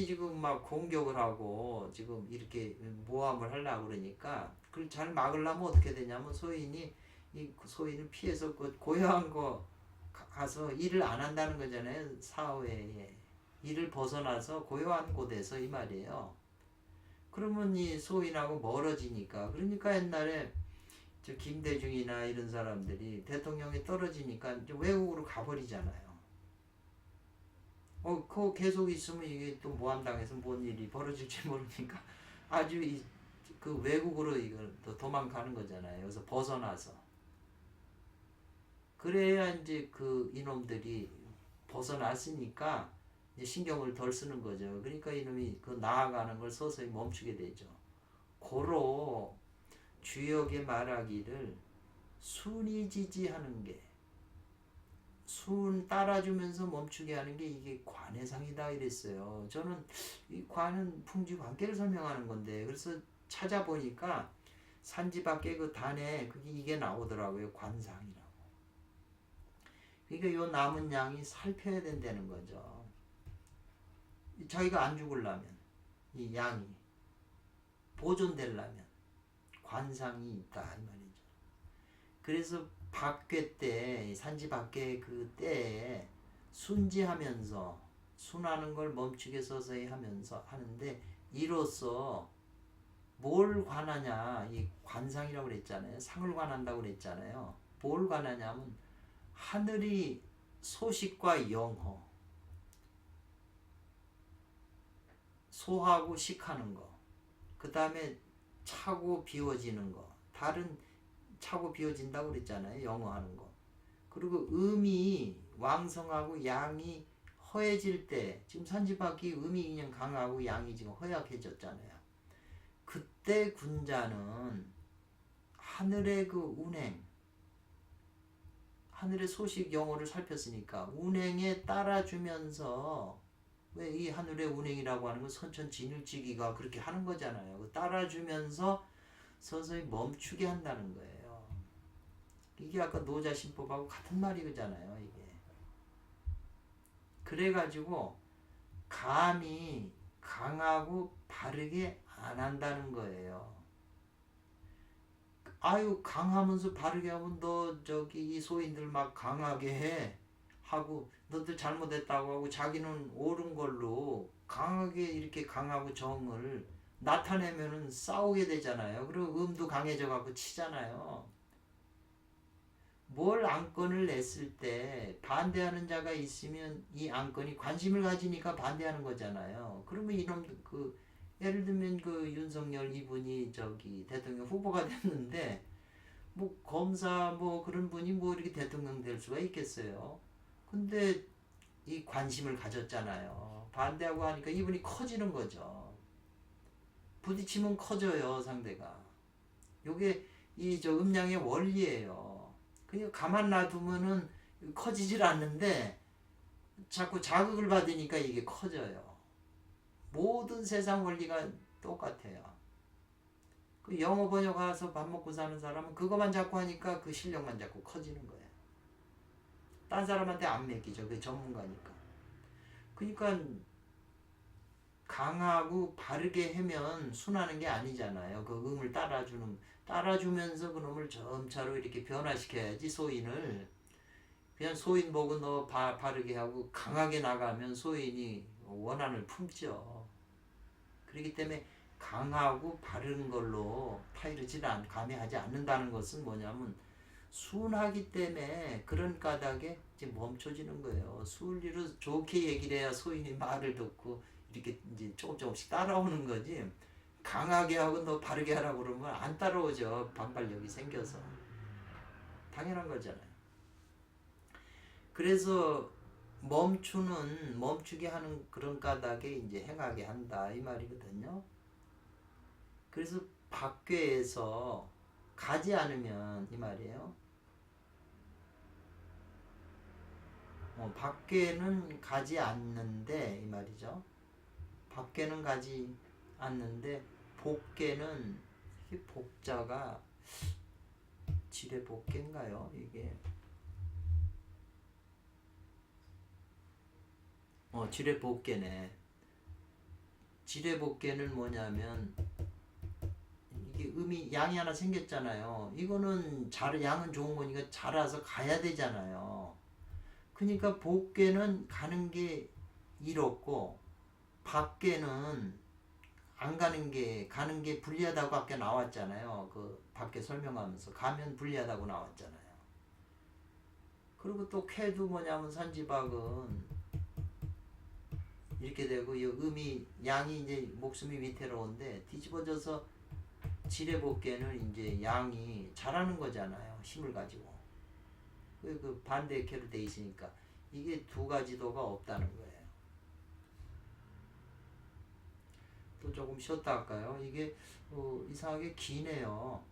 지금 막 공격을 하고 지금 이렇게 모함을 하려고 그러니까 그걸 잘 막으려면 어떻게 되냐면 이 소인을 피해서 그 고요한 거 가서 일을 안 한다는 거잖아요. 사회에 일을 벗어나서 고요한 곳에서 이 말이에요. 그러면 이 소인하고 멀어지니까 그러니까 옛날에 저 김대중이나 이런 사람들이 대통령이 떨어지니까 이제 외국으로 가버리잖아요. 그거 계속 있으면 이게 또 모함당해서 뭔 일이 벌어질지 모르니까 아주 그 외국으로 이걸 또 도망가는 거잖아요. 여기서 벗어나서. 그래야 이제 그 이놈들이 벗어났으니까 이제 신경을 덜 쓰는 거죠. 그러니까 이놈이 그 나아가는 걸 서서히 멈추게 되죠. 고로 주역의 말하기를 순이지지하는 게 순 따라주면서 멈추게 하는 게 이게 관해상이다 이랬어요. 저는 이 관은 풍지 관계를 설명하는 건데 그래서 찾아보니까 산지 밖에 그 단에 그게 이게 나오더라고요. 관상이라고. 그러니까 요 남은 양이 살펴야 된다는 거죠. 자기가 안 죽으려면 이 양이 보존되려면 관상이 있다 이 말이죠. 그래서 박괴 때 산지 밖에 그 때에 순지하면서 순하는 걸 멈추게 서서히 하면서 하는데 이로써 뭘 관하냐 이 관상이라고 그랬잖아요. 상을 관한다고 그랬잖아요. 뭘 관하냐면 하늘이 소식과 영호 소하고 식하는 거 그 다음에 차고 비워지는 거 다른 차고 비워진다고 그랬잖아요. 영어하는 거. 그리고 음이 왕성하고 양이 허해질 때 지금 산지밖이 음이 그냥 강하고 양이 지금 허약해졌잖아요. 그때 군자는 하늘의 그 운행 하늘의 소식 영어를 살폈으니까 운행에 따라주면서 왜 이 하늘의 운행이라고 하는 건 선천진일지기가 그렇게 하는 거잖아요. 따라주면서 서서히 멈추게 한다는 거예요. 이게 아까 노자신법하고 같은 말이잖아요. 이게. 그래가지고 감이 강하고 바르게 안 한다는 거예요. 아유 강하면서 바르게 하면 너 저기 이 소인들 막 강하게 해 하고 너들 잘못했다고 하고 자기는 옳은 걸로 강하게 이렇게 강하고 정을 나타내면은 싸우게 되잖아요. 그리고 음도 강해져 갖고 치잖아요. 뭘 안건을 냈을 때 반대하는 자가 있으면 이 안건이 관심을 가지니까 반대하는 거잖아요. 그러면 이놈 그 예를 들면 그 윤석열 이분이 저기 대통령 후보가 됐는데 뭐 검사 뭐 그런 분이 뭐 이렇게 대통령 될 수가 있겠어요. 근데 이 관심을 가졌잖아요. 반대하고 하니까 이분이 커지는 거죠. 부딪히면 커져요, 상대가. 요게 이 저 음양의 원리예요. 그냥 가만 놔두면은 커지질 않는데 자꾸 자극을 받으니까 이게 커져요. 모든 세상 원리가 똑같아요. 그 영어 번역 가서 밥 먹고 사는 사람은 그것만 자꾸 하니까 그 실력만 자꾸 커지는 거예요. 딴 사람한테 안 맡기죠. 그 전문가니까. 그러니까 강하고 바르게 하면 순하는 게 아니잖아요. 그 음을 따라주면서 그놈을 점차로 이렇게 변화시켜야지 소인을. 그냥 소인 보고 너 바르게 하고 강하게 나가면 소인이 원한을 품죠. 그렇기 때문에 강하고 바른 걸로 감해하지 않는다는 것은 뭐냐면 순하기 때문에 그런 까닭에 이제 멈춰지는 거예요. 순리로 좋게 얘기를 해야 소인이 말을 듣고 이렇게 이제 조금씩 따라오는 거지. 강하게 하고 너 바르게 하라고 그러면 안 따라오죠. 반발력이 생겨서. 당연한 거잖아요. 그래서 멈추게 하는 그런 까닭에 이제 행하게 한다 이 말이거든요. 그래서 밖에서 가지 않으면 이 말이에요. 밖에는 가지 않는데 이 말이죠. 밖에는 가지 않는데 복계는 이 복자가 지뢰 복계인가요? 이게 지뢰 복계네. 지뢰 복계는 뭐냐면 이게 양이 하나 생겼잖아요. 이거는 양은 좋은 거니까 자라서 가야 되잖아요. 그러니까 복계는 가는 게 이롭고 밖에는 안 가는 게 불리하다고 아까 나왔잖아요. 그 밖에 설명하면서 가면 불리하다고 나왔잖아요. 그리고 또 쾌도 뭐냐면 산지박은 이렇게 되고 이 양이 이제 목숨이 위태로운데 뒤집어져서 지뢰복계는 이제 양이 잘하는 거잖아요. 힘을 가지고. 그 반대 쾌로 돼 있으니까 이게 두 가지 도가 없다는 거예요. 또 조금 쉬었다 할까요? 이게 이상하게 기네요.